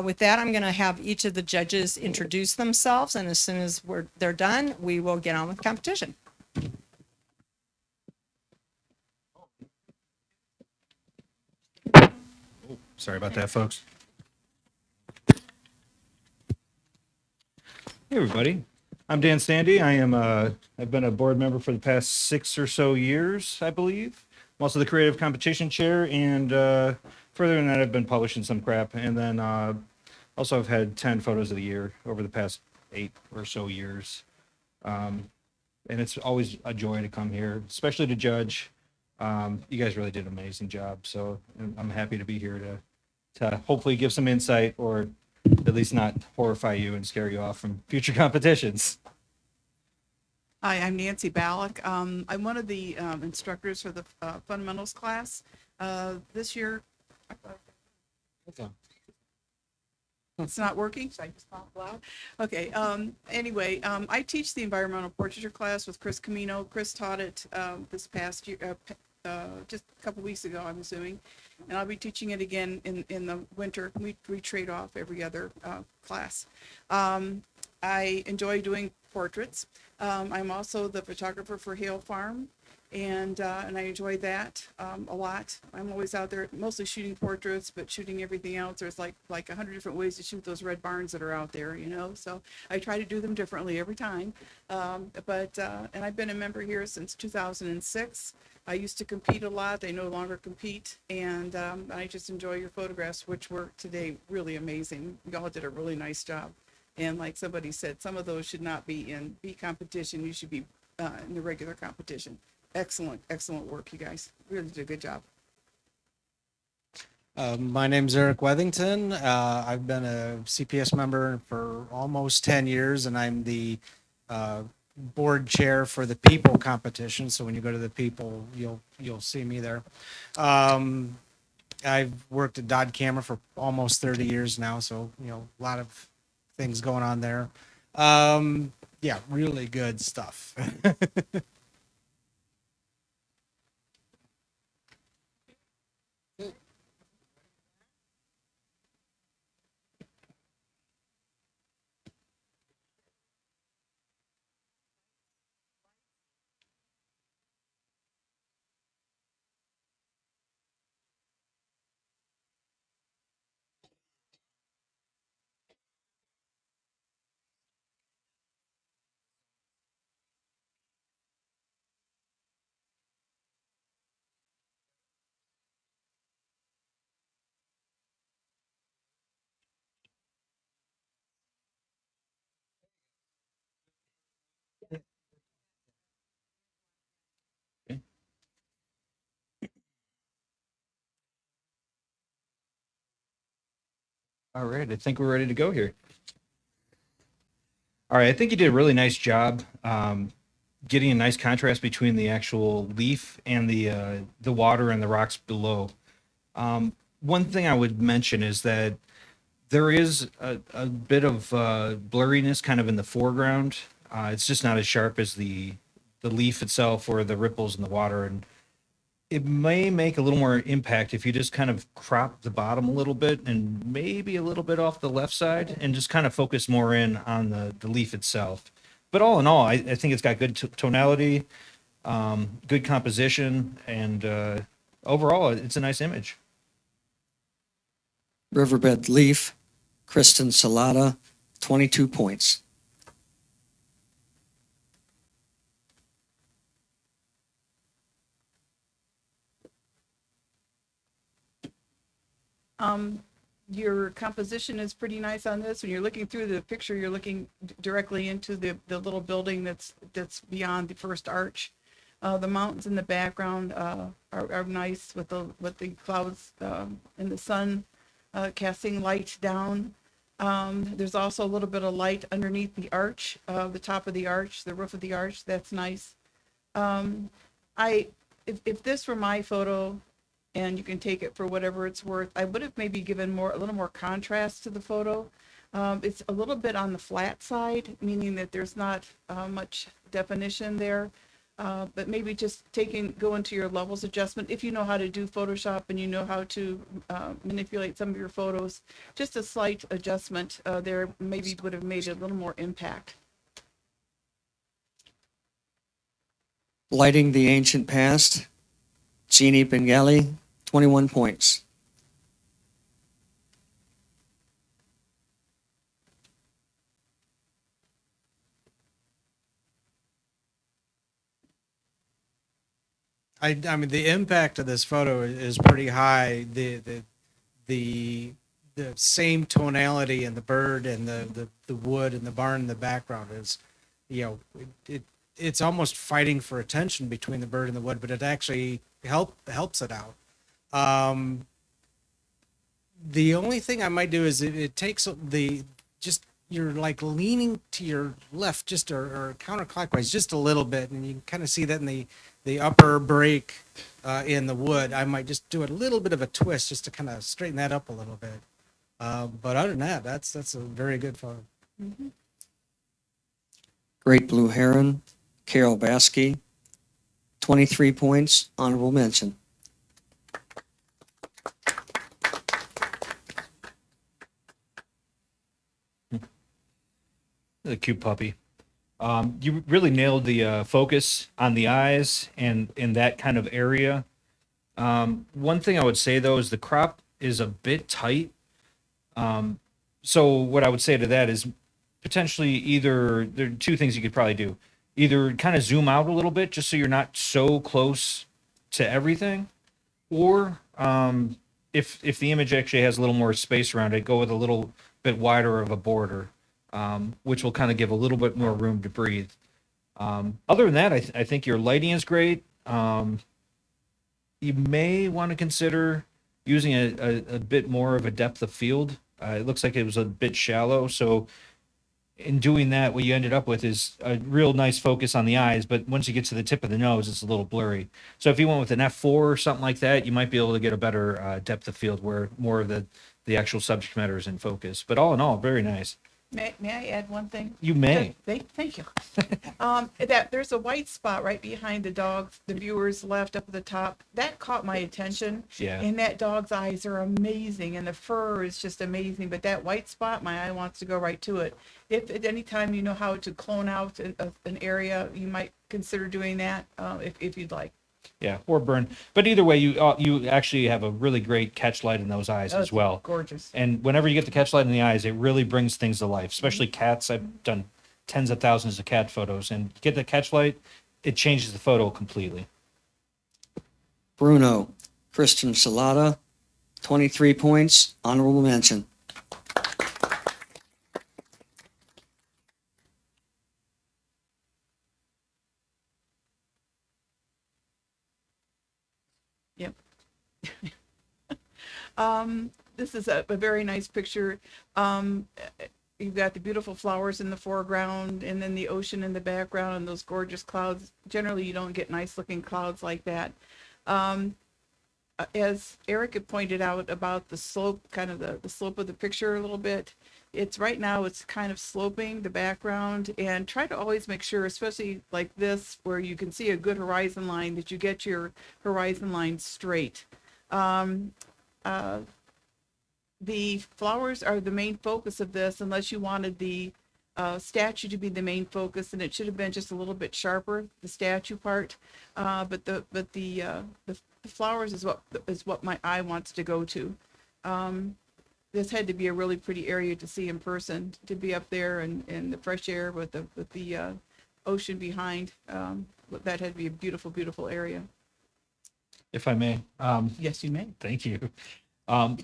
S6: With that, I'm going to have each of the judges introduce themselves, and as soon as they're done, we will get on with competition.
S7: Sorry about that, folks. Hey, everybody. I'm Dan Sandy. I've been a board member for the past 6 or so years, I believe. I'm also the creative competition chair, and further than that, I've been publishing some crap. And then also I've had 10 photos of the year over the past 8 or so years. And it's always a joy to come here, especially to judge. You guys really did an amazing job. So I'm happy to be here to hopefully give some insight, or at least not horrify you and scare you off from future competitions.
S8: Hi, I'm Nancy Ballack. I'm one of the instructors for the fundamentals class. This year, it's not working, so I just talk loud. Okay, anyway, I teach the environmental portraiture class with Chris Camino. Chris taught it this past year, just a couple weeks ago, I'm assuming. And I'll be teaching it again in the winter. We trade off every other class. I enjoy doing portraits. I'm also the photographer for Hale Farm, and I enjoy that a lot. I'm always out there mostly shooting portraits, but shooting everything else. There's like 100 different ways to shoot those red barns that are out there, so I try to do them differently every time. And I've been a member here since 2006. I used to compete a lot. I no longer compete, and I just enjoy your photographs, which were today really amazing. Y'all did a really nice job. And like somebody said, some of those should not be in bee competition. You should be in the regular competition. Excellent work, you guys. Really did a good job.
S2: My name's Eric Weddington. I've been a CPS member for almost 10 years, and I'm the board chair for the People competition. So when you go to the People, you'll see me there. I've worked at Dodd Camera for almost 30 years now, so a lot of things going on there. Yeah, really good stuff.
S7: All right, I think we're ready to go here. All right, I think you did a really nice job getting a nice contrast between the actual leaf and the water and the rocks below. One thing I would mention is that there is a bit of blurriness kind of in the foreground. It's just not as sharp as the leaf itself or the ripples in the water, and it may make a little more impact if you just kind of crop the bottom a little bit and maybe a little bit off the left side and just kind of focus more in on the leaf itself. But all in all, I think it's got good tonality, good composition, and overall, it's a nice image.
S9: Riverbed Leaf, Kristen Salata, 22 points.
S8: Your composition is pretty nice on this. When you're looking through the picture, you're looking directly into the little building that's beyond the first arch. The mountains in the background are nice with the clouds and the sun casting light down. There's also a little bit of light underneath the arch, the top of the arch, the roof of the arch. That's nice. If this were my photo, and you can take it for whatever it's worth, I would have maybe given a little more contrast to the photo. It's a little bit on the flat side, meaning that there's not much definition there. But maybe just go into your levels adjustment. If you know how to do Photoshop and you know how to manipulate some of your photos, just a slight adjustment there maybe would have made it a little more impact.
S9: Lighting the Ancient Past, Jeannie Bengali, 21 points.
S2: I mean, the impact of this photo is pretty high. The same tonality in the bird and the wood and the barn in the background is, it's almost fighting for attention between the bird and the wood, but it actually helps it out. The only thing I might do is it takes you're like leaning to your left or counterclockwise just a little bit, and you can kind of see that in the upper break in the wood. I might just do a little bit of a twist just to kind of straighten that up a little bit. But other than that, that's a very good photo.
S8: Mm-hmm.
S9: Great Blue Heron, Carol Baskey, 23 points, honorable mention.
S7: The cute puppy. You really nailed the focus on the eyes and in that kind of area. One thing I would say though is the crop is a bit tight. So what I would say to that is potentially there are two things you could probably do. Either kind of zoom out a little bit just so you're not so close to everything, or if the image actually has a little more space around it, go with a little bit wider of a border. Which will kind of give a little bit more room to breathe. Other than that, I think your lighting is great. You may want to consider using a bit more of a depth of field. It looks like it was a bit shallow. So in doing that, what you ended up with is a real nice focus on the eyes. But once you get to the tip of the nose, it's a little blurry. So if you went with an F4 or something like that, you might be able to get a better depth of field where more of the actual subject matter is in focus. But all in all, very nice.
S8: May I add one thing?
S7: You may.
S8: Thank you. That there's a white spot right behind the viewer's left up at the top. That caught my attention.
S7: Yeah.
S8: And that dog's eyes are amazing, and the fur is just amazing. But that white spot, my eye wants to go right to it. If at any time you know how to clone out an area, you might consider doing that if you'd like.
S7: Yeah, or burn. But either way, you actually have a really great catch light in those eyes as well.
S8: Gorgeous.
S7: And whenever you get the catch light in the eyes, it really brings things to life, especially cats. I've done tens of thousands of cat photos, and get the catch light, it changes the photo completely.
S9: Bruno, Kristen Salata, 23 points, honorable mention.
S8: Yep. This is a very nice picture. you've got the beautiful flowers in the foreground and then the ocean in the background and those gorgeous clouds. Generally, you don't get nice looking clouds like that. Um, as Eric had pointed out about the slope, kind of the slope of the picture a little bit, it's right now it's kind of sloping the background, and try to always make sure, especially like this, where you can see a good horizon line, that you get your horizon line straight. Um, uh, the flowers are the main focus of this, unless you wanted the statue to be the main focus, and it should have been just a little bit sharper, the statue part. But the flowers is what my eye wants to go to. This had to be a really pretty area to see in person, to be up there and in the fresh air with the ocean behind. That had to be a beautiful, beautiful area.
S7: If I may.
S8: Yes, you may.
S7: Thank you.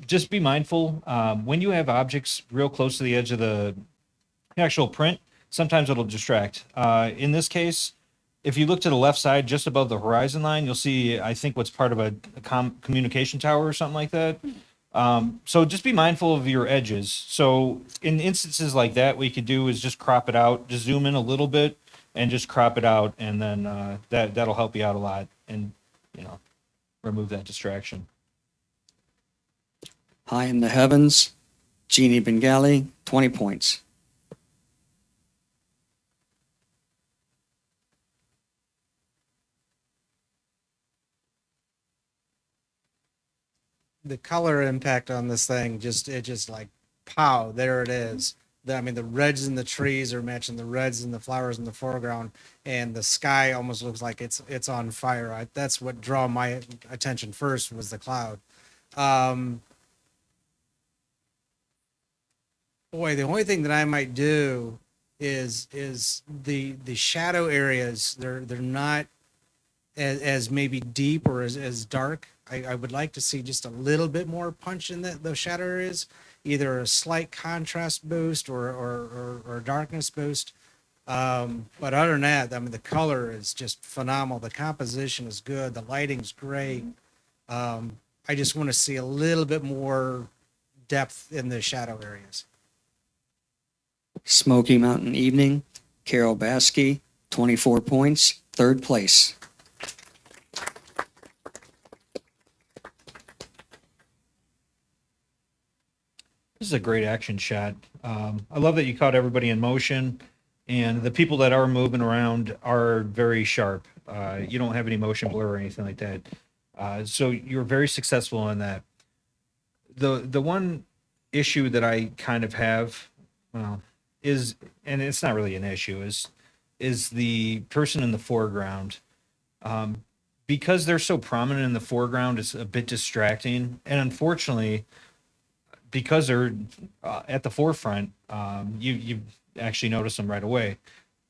S7: Just be mindful when you have objects real close to the edge of the actual print, sometimes it'll distract. In this case, if you look to the left side, just above the horizon line, you'll see, I think, what's part of a communication tower or something like that. So just be mindful of your edges. So in instances like that, what you could do is just crop it out, just zoom in a little bit and just crop it out. And then that'll help you out a lot and, remove that distraction.
S9: High in the Heavens, Jeannie Bengali, 20 points.
S2: The color impact on this thing, it just like, pow, there it is. I mean, the reds in the trees are matching the reds in the flowers in the foreground, and the sky almost looks like it's on fire. That's what drew my attention first, was the cloud. Boy, the only thing that I might do is the shadow areas. They're not as maybe deep or as dark. I would like to see just a little bit more punch in those shadow areas, either a slight contrast boost or darkness boost. But other than that, I mean, the color is just phenomenal. The composition is good. The lighting's great. I just want to see a little bit more depth in the shadow areas.
S9: Smoky Mountain Evening, Carol Baskey, 24 points, third place.
S7: This is a great action shot. I love that you caught everybody in motion, and the people that are moving around are very sharp. You don't have any motion blur or anything like that. So you're very successful in that. The one issue that I kind of have, is, and it's not really an issue, is the person in the foreground. Because they're so prominent in the foreground, it's a bit distracting. And unfortunately, because they're at the forefront, you actually notice them right away.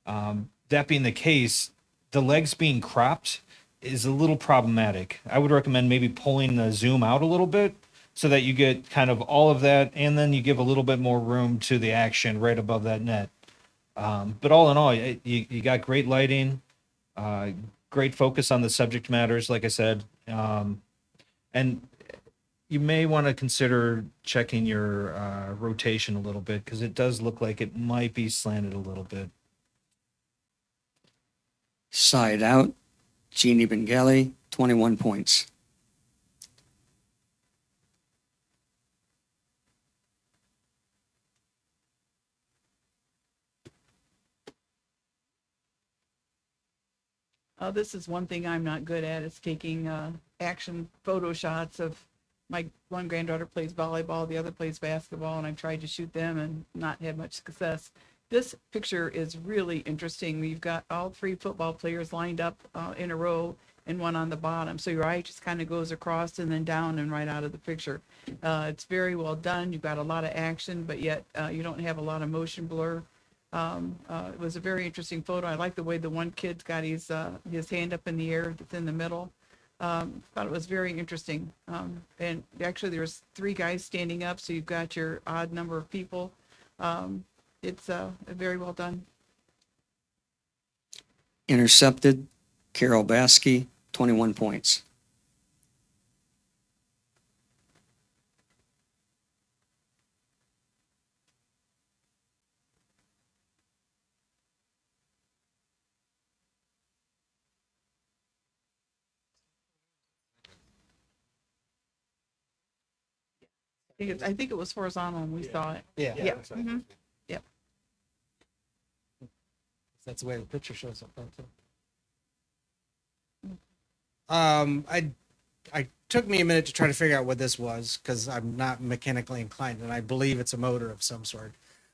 S7: That being the case, the legs being cropped is a little problematic. I would recommend maybe pulling the zoom out a little bit so that you get kind of all of that, and then you give a little bit more room to the action right above that net. But all in all, you got great lighting, great focus on the subject matters, like I said. And you may want to consider checking your rotation a little bit, because it does look like it might be slanted a little bit.
S9: Side Out, Jeannie Bengali, 21 points.
S8: This is one thing I'm not good at, is taking action photo shots of my one granddaughter plays volleyball, the other plays basketball, and I've tried to shoot them and not had much success. This picture is really interesting. We've got all three football players lined up in a row and one on the bottom. So your eye just kind of goes across and then down and right out of the picture. It's very well done. You've got a lot of action, but yet you don't have a lot of motion blur. It was a very interesting photo. I like the way the one kid's got his hand up in the air that's in the middle. Thought it was very interesting. And actually there's three guys standing up, so you've got your odd number of people. It's very well done.
S9: Intercepted, Carol Baskey, 21 points.
S8: I think it was horizontal when we saw it.
S2: Yeah.
S8: Yeah. Mhm.
S2: That's the way the picture shows up. Don't it? I took me a minute to try to figure out what this was because I'm not mechanically inclined, and I believe it's a motor of some sort.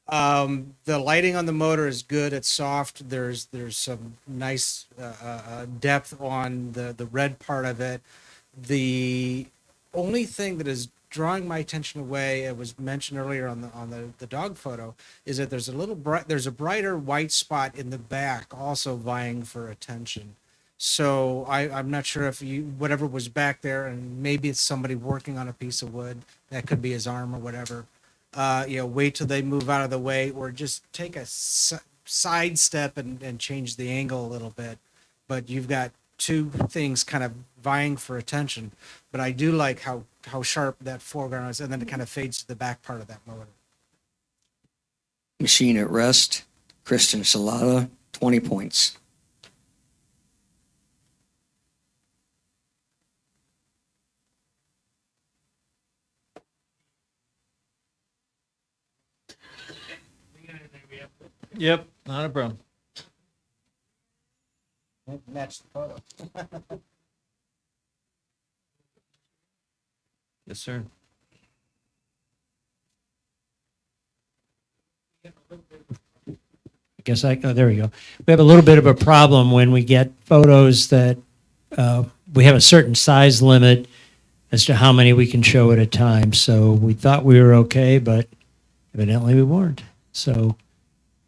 S2: The lighting on the motor is good. It's soft. There's some nice depth on the red part of it. The only thing that is drawing my attention away, it was mentioned earlier on the dog photo, is that there's a brighter white spot in the back also vying for attention. So I'm not sure if whatever was back there, and maybe it's somebody working on a piece of wood, that could be his arm or whatever. Wait till they move out of the way, or just take a side step and change the angle a little bit. But you've got two things kind of vying for attention. But I do like how sharp that foreground is, and then it kind of fades to the back part of that motor.
S9: Machine at Rest, Christian Salata, 20 points.
S7: Yep, not a problem.
S2: Match the photo.
S7: Yes, sir.
S1: There we go. We have a little bit of a problem when we get photos that we have a certain size limit as to how many we can show at a time. So we thought we were okay, but evidently we weren't. So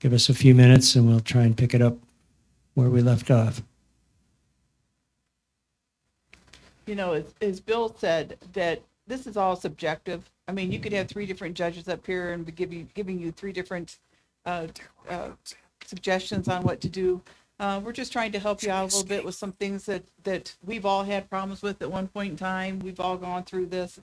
S1: give us a few minutes and we'll try and pick it up where we left off.
S8: You know, as Bill said, that this is all subjective. I mean, you could have three different judges up here and giving you three different suggestions on what to do. We're just trying to help you out a little bit with some things that we've all had problems with at one point in time. We've all gone through this.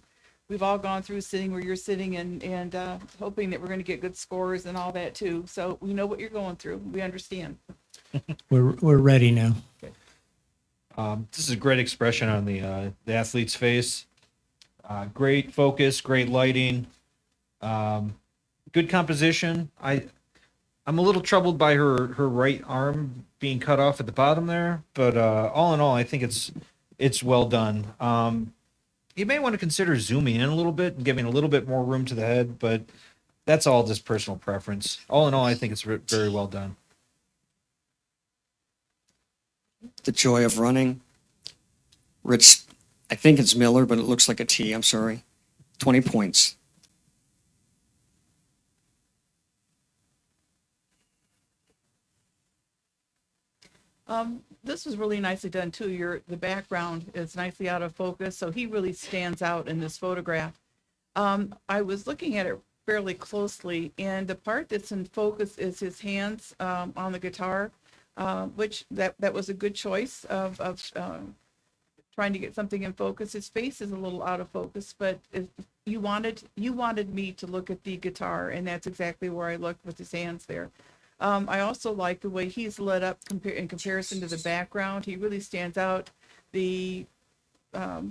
S8: We've all gone through sitting where you're sitting and hoping that we're going to get good scores and all that too. So we know what you're going through. We understand.
S1: We're ready now.
S7: This is a great expression on the athlete's face. Great focus, great lighting, good composition. I'm a little troubled by her right arm being cut off at the bottom there, but all in all, I think it's well done. You may want to consider zooming in a little bit and giving a little bit more room to the head, but that's all just personal preference. All in all, I think it's very well done.
S9: The Joy of Running, Rich, I think it's Miller, but it looks like a T, I'm sorry. 20 points.
S8: This was really nicely done too. The background is nicely out of focus, so he really stands out in this photograph. I was looking at it fairly closely, and the part that's in focus is his hands on the guitar, which that was a good choice of trying to get something in focus. His face is a little out of focus, but you wanted me to look at the guitar, and that's exactly where I looked with his hands there. I also like the way he's lit up in comparison to the background. He really stands out. The what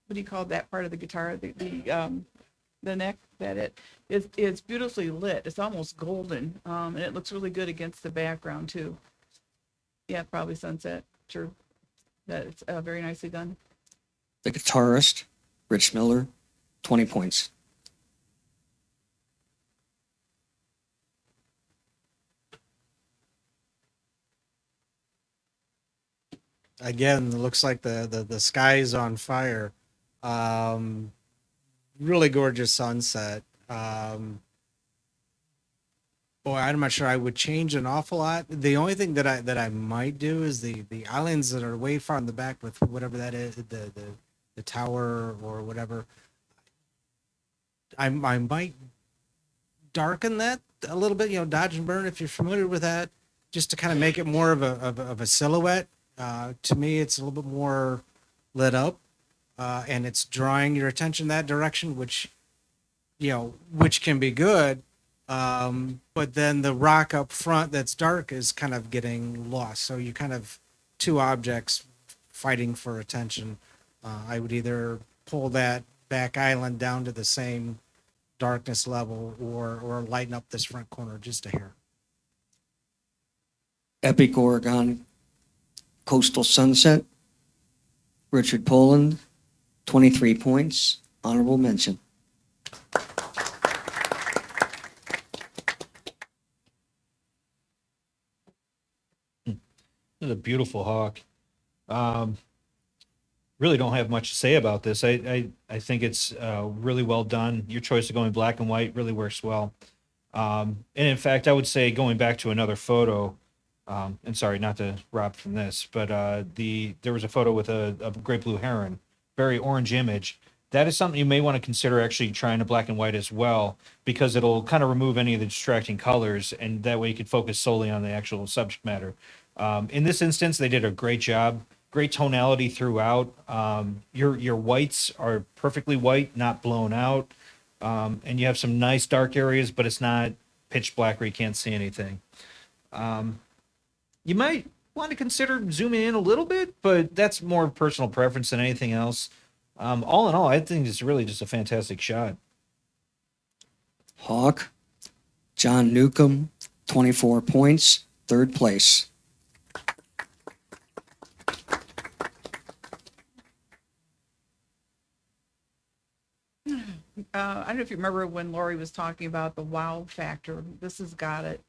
S8: do you call that part of the guitar? The neck, it's beautifully lit. It's almost golden, and it looks really good against the background too. Yeah, probably sunset. True. That's very nicely done.
S9: The Guitarist, Rich Miller, 20 points.
S2: Again, it looks like the sky is on fire. Really gorgeous sunset. Boy, I'm not sure I would change an awful lot. The only thing that I might do is the islands that are way far in the back with whatever that is, the tower or whatever. I might darken that a little bit, dodge and burn if you're familiar with that, just to kind of make it more of a silhouette. To me, it's a little bit more lit up, and it's drawing your attention that direction, which can be good. But then the rock up front that's dark is kind of getting lost. So you kind of two objects fighting for attention. I would either pull that back island down to the same darkness level or lighten up this front corner just a hair.
S9: Epic Oregon Coastal Sunset, Richard Poland, 23 points, honorable mention.
S7: This is a beautiful hawk. Really don't have much to say about this. I think it's really well done. Your choice of going black and white really works well. And in fact, I would say going back to another photo, and sorry not to rob from this, but there was a photo with a great blue heron, very orange image. That is something you may want to consider actually trying a black and white as well, because it'll kind of remove any of the distracting colors, and that way you can focus solely on the actual subject matter. In this instance, they did a great job. Great tonality throughout. Your whites are perfectly white, not blown out. And you have some nice dark areas, but it's not pitch black where you can't see anything. You might want to consider zooming in a little bit, but that's more personal preference than anything else. All in all, I think it's really just a fantastic shot.
S9: Hawk, John Newcomb, 24 points, third place.
S8: I don't know if you remember when Lori was talking about the wow factor. This has got it.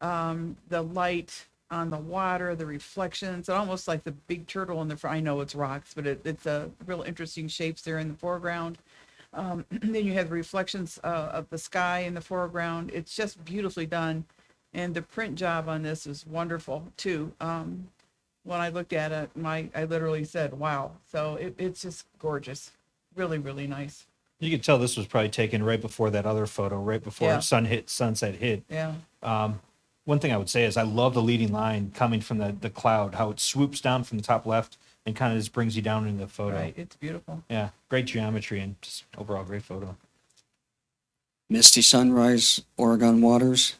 S8: The light on the water, the reflections, almost like the big turtle in the front. I know it's rocks, but it's a real interesting shapes there in the foreground. Then you have the reflections of the sky in the foreground. It's just beautifully done. And the print job on this is wonderful too. When I looked at it, I literally said, wow. So it's just gorgeous. Really, really nice.
S7: You could tell this was probably taken right before that other photo, right before
S8: Yeah.
S7: sunset hit.
S8: Yeah.
S7: One thing I would say is I love the leading line coming from the cloud, how it swoops down from the top left and kind of just brings you down into the photo.
S8: Right. It's beautiful.
S7: Yeah, great geometry and just overall great photo.
S9: Misty Sunrise, Oregon Waters,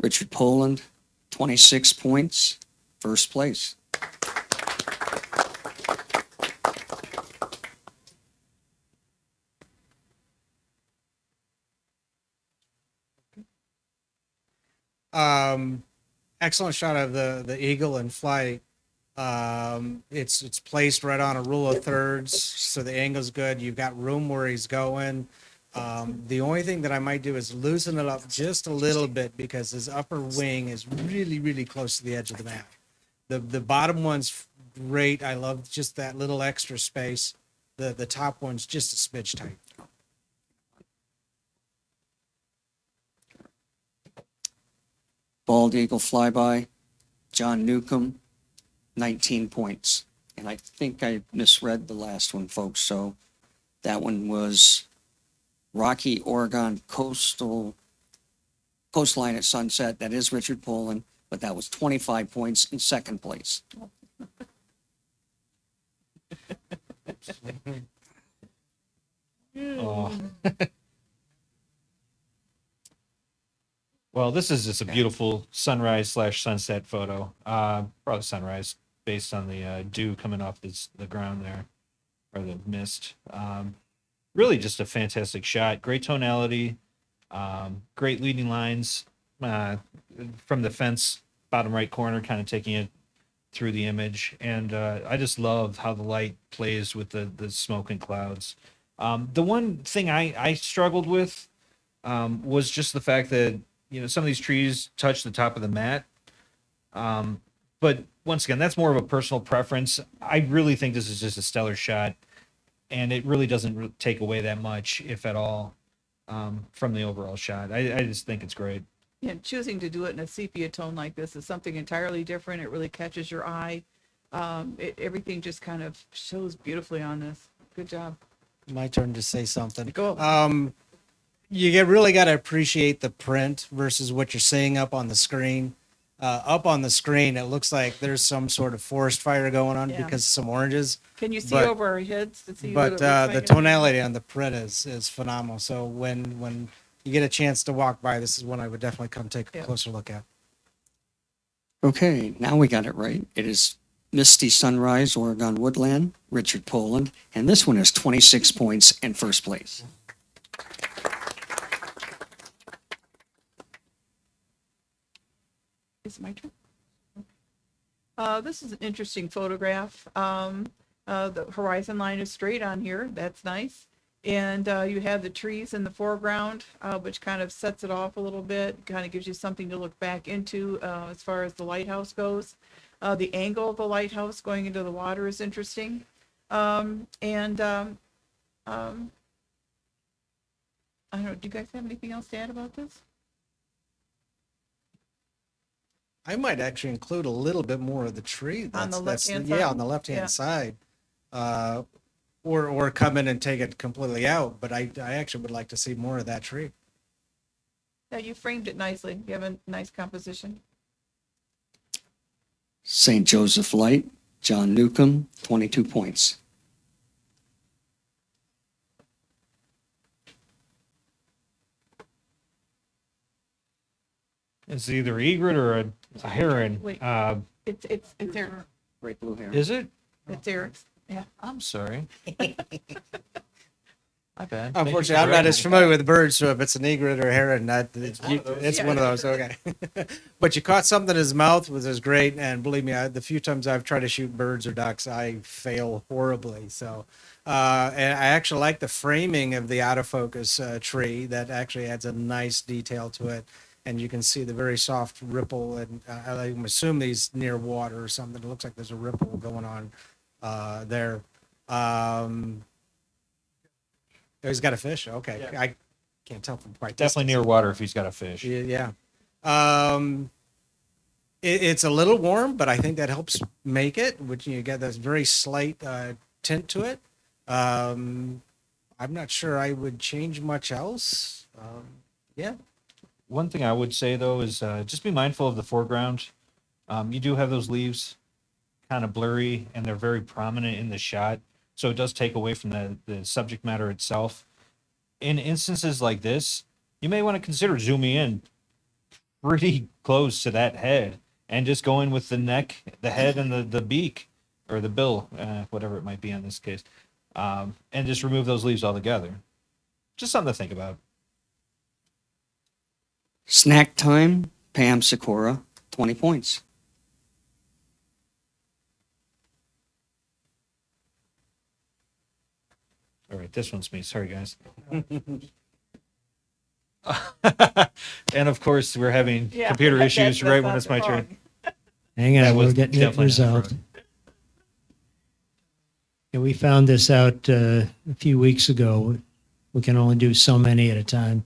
S9: Richard Poland, 26 points, first place.
S2: Excellent shot of the eagle in flight. It's placed right on a rule of thirds, so the angle's good. You've got room where he's going. The only thing that I might do is loosen it up just a little bit because his upper wing is really, really close to the edge of the map. The bottom one's great. I love just that little extra space. The top one's just a smidge tight.
S9: Bald Eagle Flyby, John Newcomb, 19 points. And I think I misread the last one, folks. So that one was Rocky Oregon Coastline at Sunset. That is Richard Poland, but that was 25 points in second place.
S7: Oh. Well, this is just a beautiful sunrise/sunset photo. Probably sunrise based on the dew coming off the ground there, or the mist. Really just a fantastic shot. Great tonality, great leading lines from the fence, bottom right corner, kind of taking it through the image. And I just love how the light plays with the smoke and clouds. The one thing I struggled with was just the fact that, you know, some of these trees touch the top of the mat. But once again, that's more of a personal preference. I really think this is just a stellar shot, and it really doesn't take away that much, if at all, from the overall shot. I just think it's great.
S8: Yeah, choosing to do it in a sepia tone like this is something entirely different. It really catches your eye. Everything just kind of shows beautifully on this. Good job.
S2: My turn to say something.
S8: Go.
S2: Really got to appreciate the print versus what you're seeing up on the screen. Up on the screen, it looks like there's some sort of forest fire going on
S8: Yeah.
S2: because of some oranges.
S8: Can you see
S2: but-
S8: over our heads to see
S2: But
S8: what it looks
S2: the
S8: like?
S2: tonality on the print is phenomenal. So when you get a chance to walk by, this is one I would definitely come take a
S8: Yeah.
S2: closer look at.
S9: Okay, now we got it right. It is Misty Sunrise, Oregon Woodland, Richard Poland, and this one is 26 points in first place.
S8: Is it my turn? This is an interesting photograph. The horizon line is straight on here. That's nice. And you have the trees in the foreground, which kind of sets it off a little bit, kind of gives you something to look back into as far as the lighthouse goes. The angle of the lighthouse going into the water is interesting. I don't know, do you guys have anything else to add about this?
S2: I might actually include a little bit more of the tree.
S8: On the left-hand
S2: Yeah,
S8: side?
S2: on the left-hand
S8: Yeah.
S2: side. Or come in and take it completely out, but I actually would like to see more of that tree.
S8: Yeah, you framed it nicely. You have a nice composition.
S9: St. Joseph Light, John Newcomb, 22 points.
S7: It's either egret or a heron.
S8: Wait. It's Eric.
S9: Great blue hair.
S7: Is it?
S8: It's Eric's. Yeah.
S7: I'm sorry. My bad.
S2: Unfortunately, I'm not as familiar with birds, so if it's an egret or a heron, it's
S8: Yeah.
S2: one of those. Okay. But you caught something in his mouth, which is great. And believe me, the few times I've tried to shoot birds or ducks, I fail horribly. So, and I actually like the framing of the autofocus tree. That actually adds a nice detail to it. And you can see the very soft ripple. And I assume these near water or something. It looks like there's a ripple going on there. He's got a fish. Okay,
S7: Yeah.
S2: I can't tell from quite
S7: Definitely near water if he's got a fish.
S2: Yeah. It's a little warm, but I think that helps make it. Which you get this very slight tint to it. I'm not sure I would change much else. Yeah.
S7: One thing I would say though is just be mindful of the foreground. You do have those leaves kind of blurry and they're very prominent in the shot. So it does take away from the subject matter itself. In instances like this, you may want to consider zooming in pretty close to that head and just going with the neck, the head, and the beak or the bill, whatever it might be in this case, and just remove those leaves altogether. Just something to think about.
S9: Snack Time, Pam Sikora, 20 points.
S7: All right, this one's me. Sorry, guys. And of course, we're having
S8: Yeah,
S7: computer
S8: that's-
S7: issues
S8: that's
S7: right when
S8: not
S7: it's
S8: the
S7: my
S8: frog.
S7: turn.
S1: Hang
S7: That
S1: on, we're
S7: was
S1: getting it
S7: definitely not
S1: resolved.
S7: frog.
S1: Yeah, we found this out a few weeks ago. We can only do so many at a time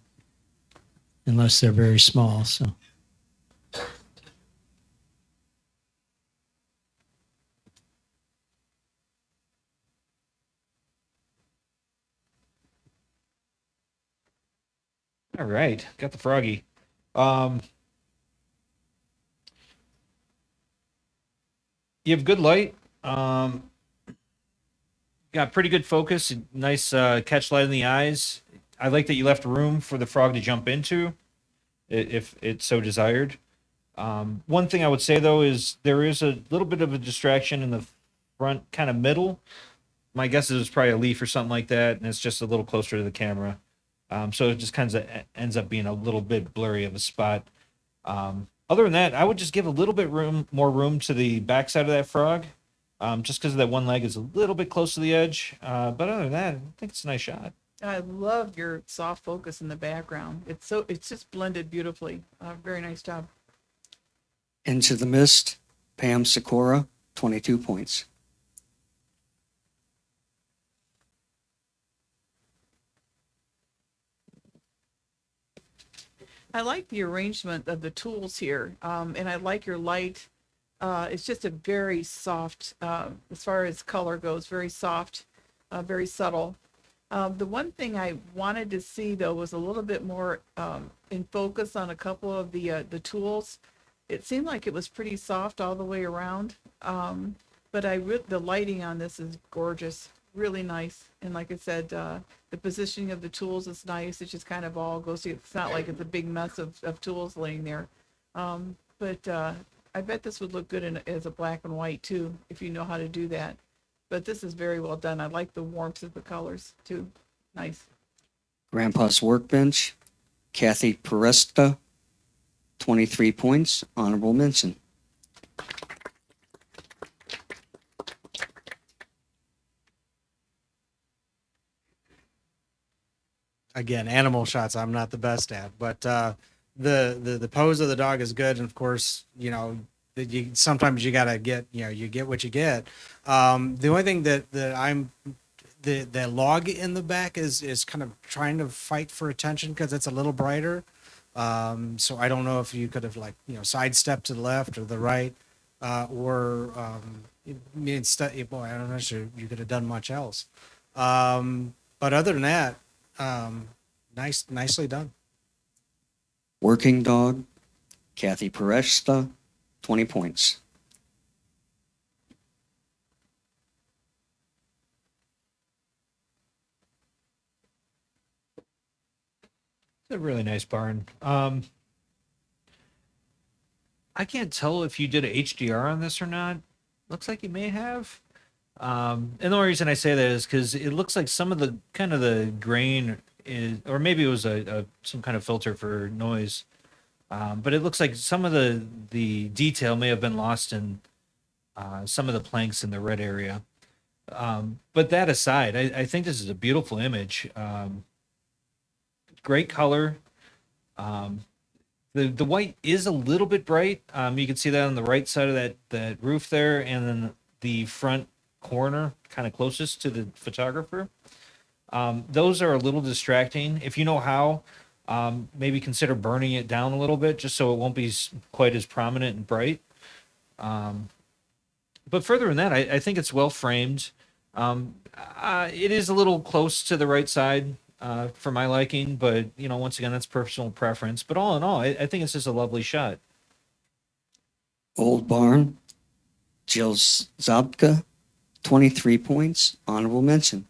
S1: unless they're very small, so.
S7: All right, got the froggy. You have good light. Got pretty good focus. Nice catch light in the eyes. I like that you left room for the frog to jump into, if it so desired. One thing I would say though is there is a little bit of a distraction in the front, kind of middle. My guess is it was probably a leaf or something like that, and it's just a little closer to the camera. So it just kind of ends up being a little bit blurry of a spot. Other than that, I would just give a little bit more room to the backside of that frog, just because that one leg is a little bit close to the edge. But other than that, I think it's a nice shot.
S8: I love your soft focus in the background. It's just blended beautifully. Very nice job.
S9: Into the Mist, Pam Sikora, 22 points.
S8: I like the arrangement of the tools here, and I like your light. It's just a very soft, as far as color goes, very soft, very subtle. The one thing I wanted to see though was a little bit more in focus on a couple of the tools. It seemed like it was pretty soft all the way around, but the lighting on this is gorgeous, really nice. And like I said, the positioning of the tools is nice. It just kind of all goes together. It's not like it's a big mess of tools laying there. But I bet this would look good as a black and white too, if you know how to do that. But this is very well done. I like the warmth of the colors too. Nice.
S9: Grandpa's Workbench, Kathy Peresta, 23 points, honorable mention.
S2: Again, animal shots I'm not the best at, but the pose of the dog is good, and of course, you sometimes you gotta get, you get what you get. The only thing that I'm the log in the back is kind of trying to fight for attention because it's a little brighter. So I don't know if you could have sidestepped to the left or the right, or boy, I don't know sure you could have done much else. But other than that, nicely done.
S9: Working dog, Kathy Peresta, 20 points.
S10: It's a really nice barn. I can't tell if you did a HDR on this or not. Looks like you may have. And the only reason I say that is because it looks like some of the kind of the grain is, or maybe it was some kind of filter for noise. But it looks like some of the detail may have been lost in some of the planks in the red area. But that aside, I think this is a beautiful image. Great color. The white is a little bit bright. You can see that on the right side of that roof there, and then the front corner, kind of closest to the photographer. Those are a little distracting. If you know how, maybe consider burning it down a little bit, just so it won't be quite as prominent and bright. But further than that, I think it's well framed. It is a little close to the right side for my liking, but once again, that's personal preference. But all in all, I think it's just a lovely shot.
S9: Old Barn, Jill Zabka, 23 points, honorable mention.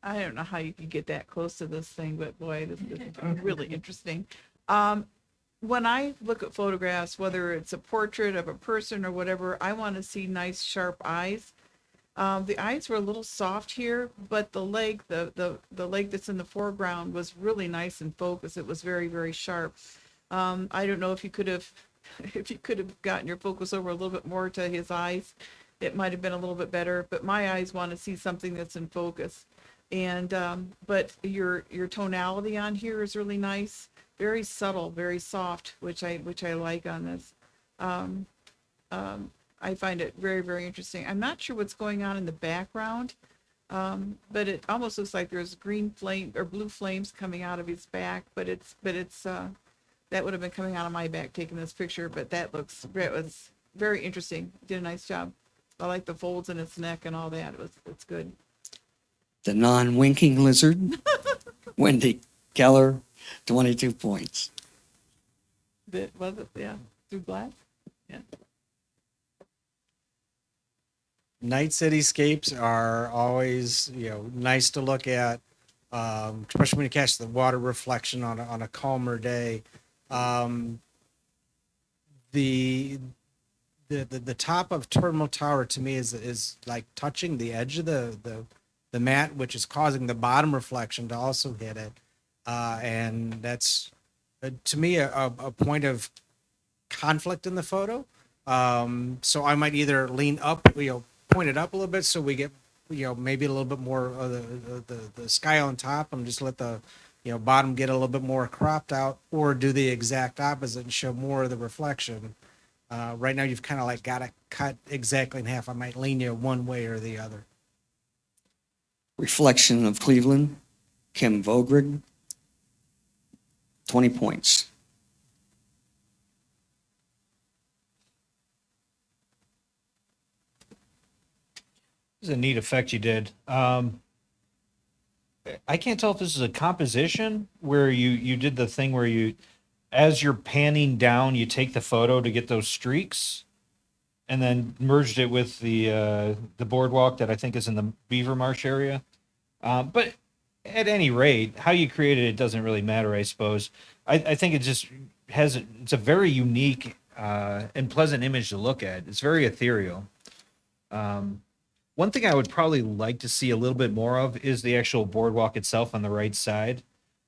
S8: I don't know how you could get that close to this thing, but boy, this is really interesting. When I look at photographs, whether it's a portrait of a person or whatever, I want to see nice, sharp eyes. The eyes were a little soft here, but the leg, the leg that's in the foreground was really nice and focused. It was very, very sharp. I don't know if you could have, if you could have gotten your focus over a little bit more to his eyes, it might have been a little bit better. But my eyes want to see something that's in focus. And but your tonality on here is really nice, very subtle, very soft, which I like on this. I find it very, very interesting. I'm not sure what's going on in the background, but it almost looks like there's green flame or blue flames coming out of his back. But it's that would have been coming out of my back taking this picture. But it was very interesting. Did a nice job. I like the folds in its neck and all that. It's good.
S9: The non-winking lizard, Wendy Keller, 22 points.
S8: Was it? Yeah. Through glass? Yeah.
S2: Night cityscapes are always, nice to look at, especially when you catch the water reflection on a calmer day. The top of Terminal Tower to me is like touching the edge of the mat, which is causing the bottom reflection to also hit it. And that's, to me, a point of conflict in the photo. So I might either lean up, point it up a little bit so we get, maybe a little bit more of the sky on top and just let the, bottom get a little bit more cropped out, or do the exact opposite and show more of the reflection. Right now you've kind of like got to cut exactly in half. I might lean you one way or the other.
S9: Reflection of Cleveland, Kim Vogrig, 20 points.
S10: This is a neat effect you did. I can't tell if this is a composition where you did the thing where you, as you're panning down, you take the photo to get those streaks, and then merged it with the boardwalk that I think is in the Beaver Marsh area. But at any rate, how you created it doesn't really matter, I suppose. I think it just it's a very unique and pleasant image to look at. It's very ethereal. One One thing I would probably like to see a little bit more of is the actual boardwalk itself on the right side.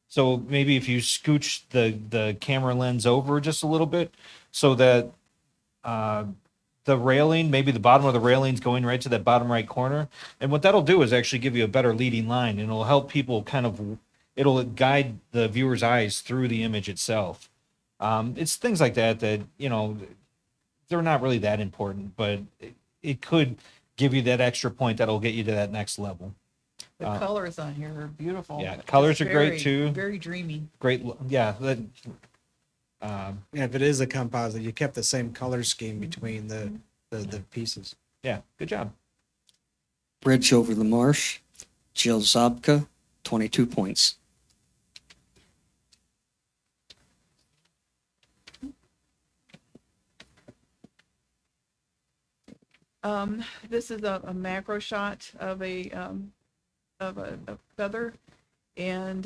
S10: So maybe if you scooch the camera lens over just a little bit, so that uh, the railing, maybe the bottom of the railing's going right to that bottom right corner. And what that'll do is actually give you a better leading line, and it'll help people it'll guide the viewer's eyes through the image itself. It's things like that that, they're not really that important, but it could give you that extra point that'll get you to that next level.
S8: The colors on here are beautiful.
S10: Yeah, colors
S8: Just
S10: are great too.
S8: Very dreamy.
S10: Great, yeah.
S2: Yeah, if it is a composite, you kept the same color scheme between the pieces.
S10: Yeah, good job.
S9: Bridge over the Marsh, Jill Zabka, 22 points.
S8: This is a macro shot of a feather, and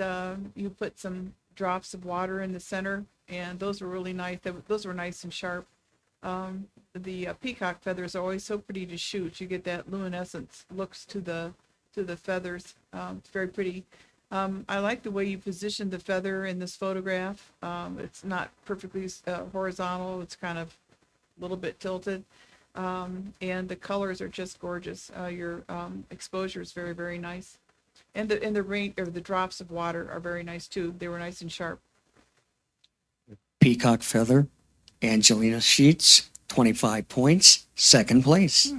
S8: you put some drops of water in the center, and those were really nice. Those were nice and sharp. The peacock feathers are always so pretty to shoot. You get that luminescence looks to the feathers. It's very pretty. I like the way you positioned the feather in this photograph. It's not perfectly horizontal. It's kind of a little bit tilted. And the colors are just gorgeous. Your exposure is very, very nice. And the rain or the drops of water are very nice too. They were nice and sharp.
S9: Peacock Feather, Angelina Sheets, 25 points, second place.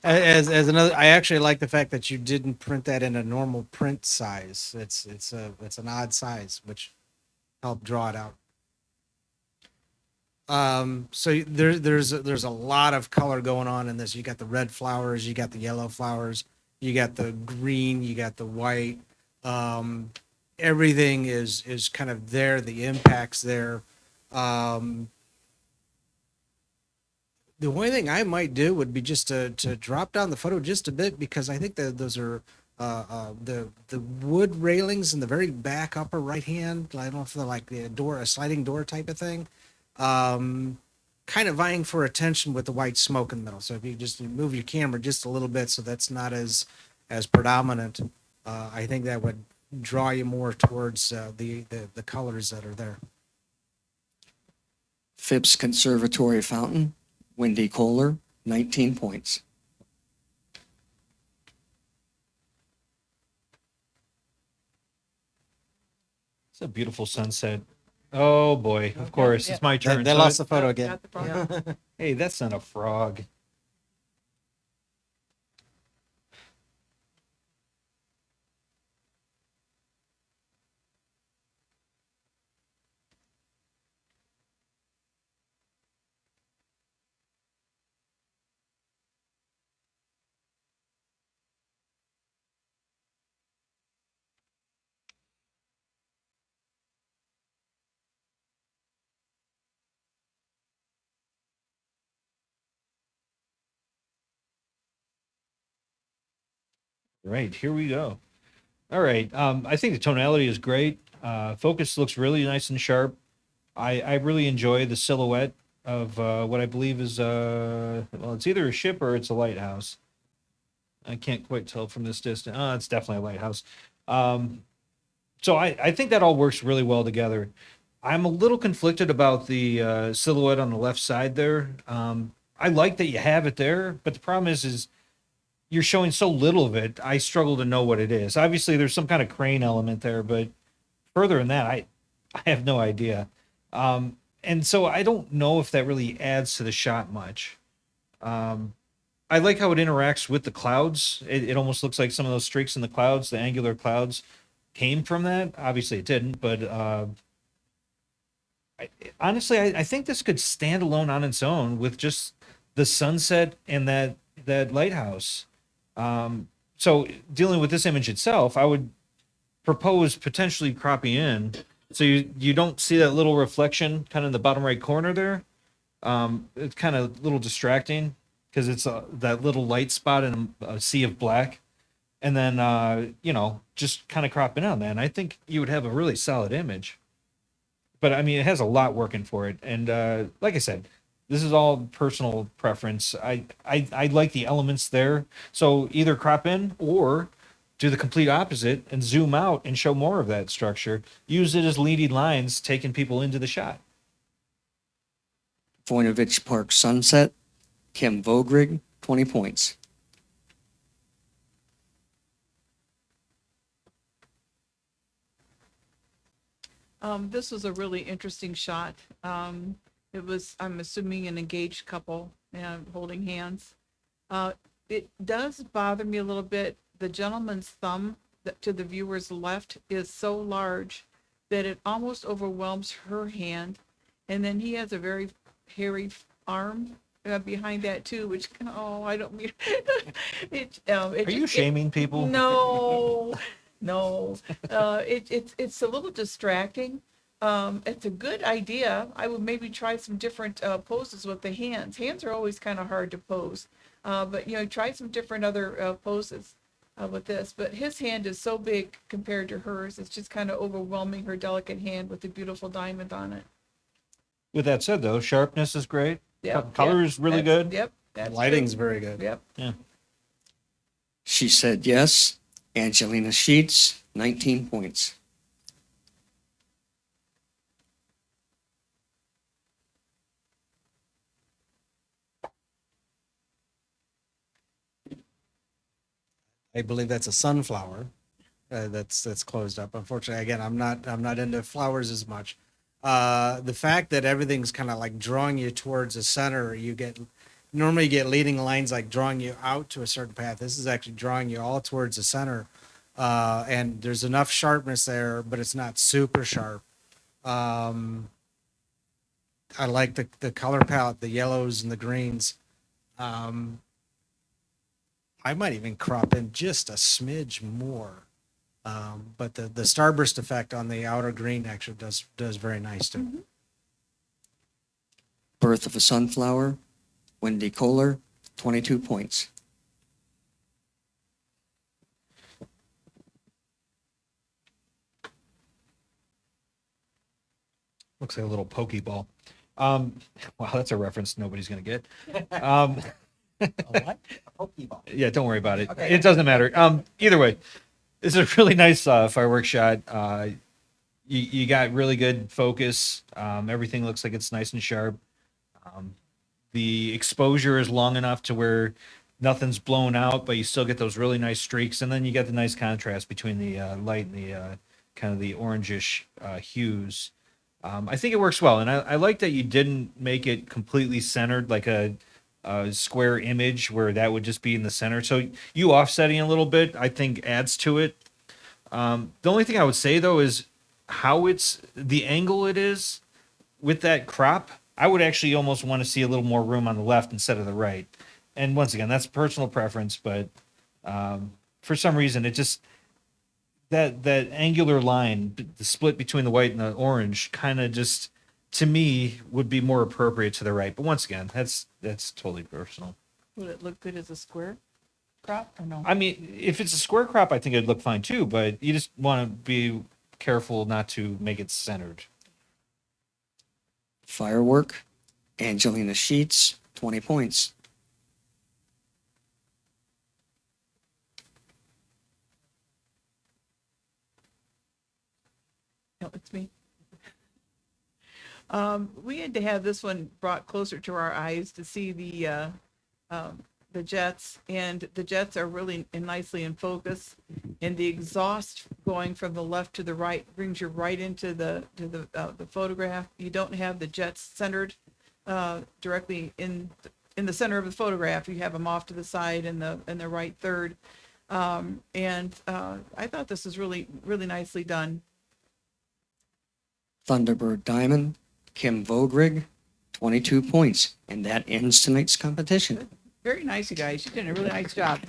S2: As another, I actually like the fact that you didn't print that in a normal print size. It's an odd size, which helped draw it out. So there's a lot of color going on in this. You got the red flowers, you got the yellow flowers, you got the green, you got the white. Everything is kind of there. The impact's there. The only thing I might do would be just to drop down the photo just a bit, because I think that those are the wood railings in the very back upper right hand. I don't know if they're like a sliding door type of thing. Kind of vying for attention with the white smoke in the middle. So if you just move your camera just a little bit so that's not as predominant, I think that would draw you more towards the colors that are there.
S9: Phipps Conservatory Fountain, Wendy Kohler, 19 points.
S10: It's a beautiful sunset. Oh boy, of course, it's my turn.
S2: They
S10: So
S2: lost the photo again.
S8: Got the frog.
S10: Hey, that's not a frog. Right, here we go. All right, I think the tonality is great. Focus looks really nice and sharp. I really enjoy the silhouette of what I believe is well, it's either a ship or it's a lighthouse. I can't quite tell from this distance. It's definitely a lighthouse. So I think that all works really well together. I'm a little conflicted about the silhouette on the left side there. I like that you have it there, but the problem is you're showing so little of it. I struggle to know what it is. Obviously, there's some kind of crane element there, but further than that, I have no idea. And so I don't know if that really adds to the shot much. I like how it interacts with the clouds. It almost looks like some of those streaks in the clouds, the angular clouds, came from that. Obviously, it didn't, but honestly, I think this could stand alone on its own with just the sunset and that lighthouse. So dealing with this image itself, I would propose potentially cropping in so you don't see that little reflection kind of in the bottom right corner there. It's kind of a little distracting because it's that little light spot in a sea of black. And then, just kind of crop in on that. And I think you would have a really solid image. But I mean, it has a lot working for it. And like I said, This is all personal preference. I like the elements there. So either crop in or do the complete opposite and zoom out and show more of that structure. Use it as leading lines, taking people into the shot.
S9: Voinovich Park Sunset, Kim Vogrig, 20 points.
S8: This was a really interesting shot. It was, I'm assuming, an engaged couple holding hands. It does bother me a little bit. The gentleman's thumb to the viewer's left is so large that it almost overwhelms her hand. And then he has a very hairy arm behind that too, which can, oh, I don't mean it.
S10: Are you shaming people?
S8: No, no. It's a little distracting. It's a good idea. I would maybe try some different poses with the hands. Hands are always kind of hard to pose, but try some different other poses with this. But his hand is so big compared to hers; it's just kind of overwhelming her delicate hand with the beautiful diamond on it.
S10: With that said, though, sharpness is great.
S8: Yep,
S10: Color
S8: yep,
S10: is really
S8: that's-
S10: good.
S8: Yep, that's
S2: Lighting's
S8: true.
S2: very good.
S8: Yep.
S10: Yeah.
S9: She said yes. Angelina Sheets, 19 points.
S2: I believe that's a sunflower that's closed up. Unfortunately, again, I'm not into flowers as much. The fact that everything's kind of like drawing you towards the center, normally you get leading lines like drawing you out to a certain path. This is actually drawing you all towards the center, and there's enough sharpness there, but it's not super sharp. I like the color palette, the yellows and the greens. I might even crop in just a smidge more. But the starburst effect on the outer green actually does very nice too.
S8: Mm-hmm.
S9: Birth of a Sunflower, Wendy Kohler, 22 points.
S10: Looks like a little pokeball. Wow, that's a reference nobody's gonna get. Um,
S2: What? A Pokeball.
S10: yeah, don't worry about it.
S2: Okay.
S10: It doesn't matter. Either way, it's a really nice fireworks shot. You got really good focus. Everything looks like it's nice and sharp. The exposure is long enough to where nothing's blown out, but you still get those really nice streaks, and then you get the nice contrast between the light and the kind of the orangish hues. I think it works well, and I like that you didn't make it completely centered like a square image where that would just be in the center. So you offsetting a little bit, I think, adds to it. The only thing I would say though is how it's the angle it is with that crop. I would actually almost want to see a little more room on the left instead of the right. And once again, that's personal preference, but for some reason, it just that angular line, the split between the white and the orange, kind of just to me would be more appropriate to the right. But once again, that's totally personal.
S8: Would it look good as a square crop or no?
S10: I mean, if it's a square crop, I think it'd look fine too, but you just want to be careful not to make it centered.
S9: Firework, Angelina Sheets, 20 points.
S8: No, it's me. We had to have this one brought closer to our eyes to see the jets, and the jets are really nicely in focus, and the exhaust going from the left to the right brings you right into the photograph. You don't have the jets centered directly in the center of the photograph. You have them off to the side in the right third, and I thought this was really nicely done.
S9: Thunderbird Diamond, Kim Vogrig, 22 points. And that ends tonight's competition.
S8: Very nice, you guys. You did a really nice job.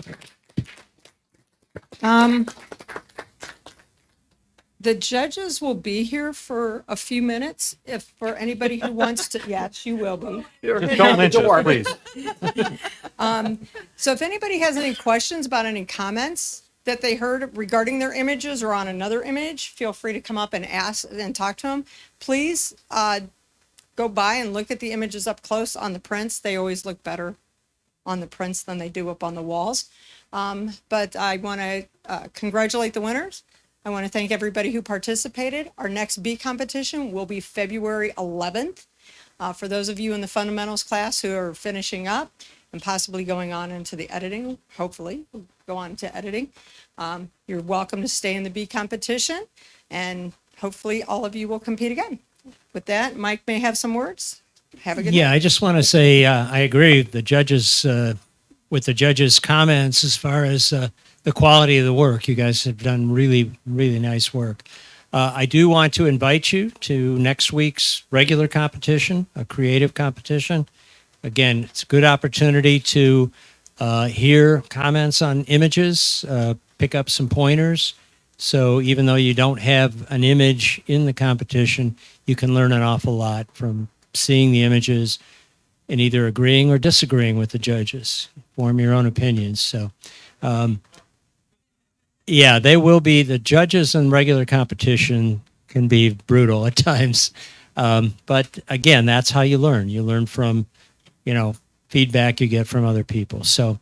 S6: The judges will be here for a few minutes. If for anybody who wants to, yes, you will be.
S10: Don't mention it, please.
S6: So if anybody has any questions about any comments that they heard regarding their images or on another image, feel free to come up and ask and talk to them. Please go by and look at the images up close on the prints. They always look better on the prints than they do up on the walls. But I want to congratulate the winners. I want to thank everybody who participated. Our next bee competition will be February 11th. For those of you in the fundamentals class who are finishing up and possibly going on into the editing, hopefully go on to editing, you're welcome to stay in the bee competition, and hopefully all of you will compete again. With that, Mike may have some words. Have a good
S1: Yeah,
S6: night.
S1: I just want to say I agree with the judges' comments as far as the quality of the work. You guys have done really, really nice work. I do want to invite you to next week's regular competition, a creative competition. Again, it's a good opportunity to hear comments on images, pick up some pointers. So even though you don't have an image in the competition, you can learn an awful lot from seeing the images and either agreeing or disagreeing with the judges. Form your own opinions. So, yeah, they will be. The judges in regular competition can be brutal at times. But again, that's how you learn. You learn from, feedback you get from other people. So,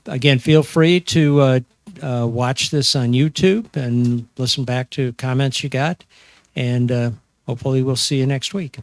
S1: again, feel free to watch this on YouTube and listen back to comments you got. And hopefully we'll see you next week.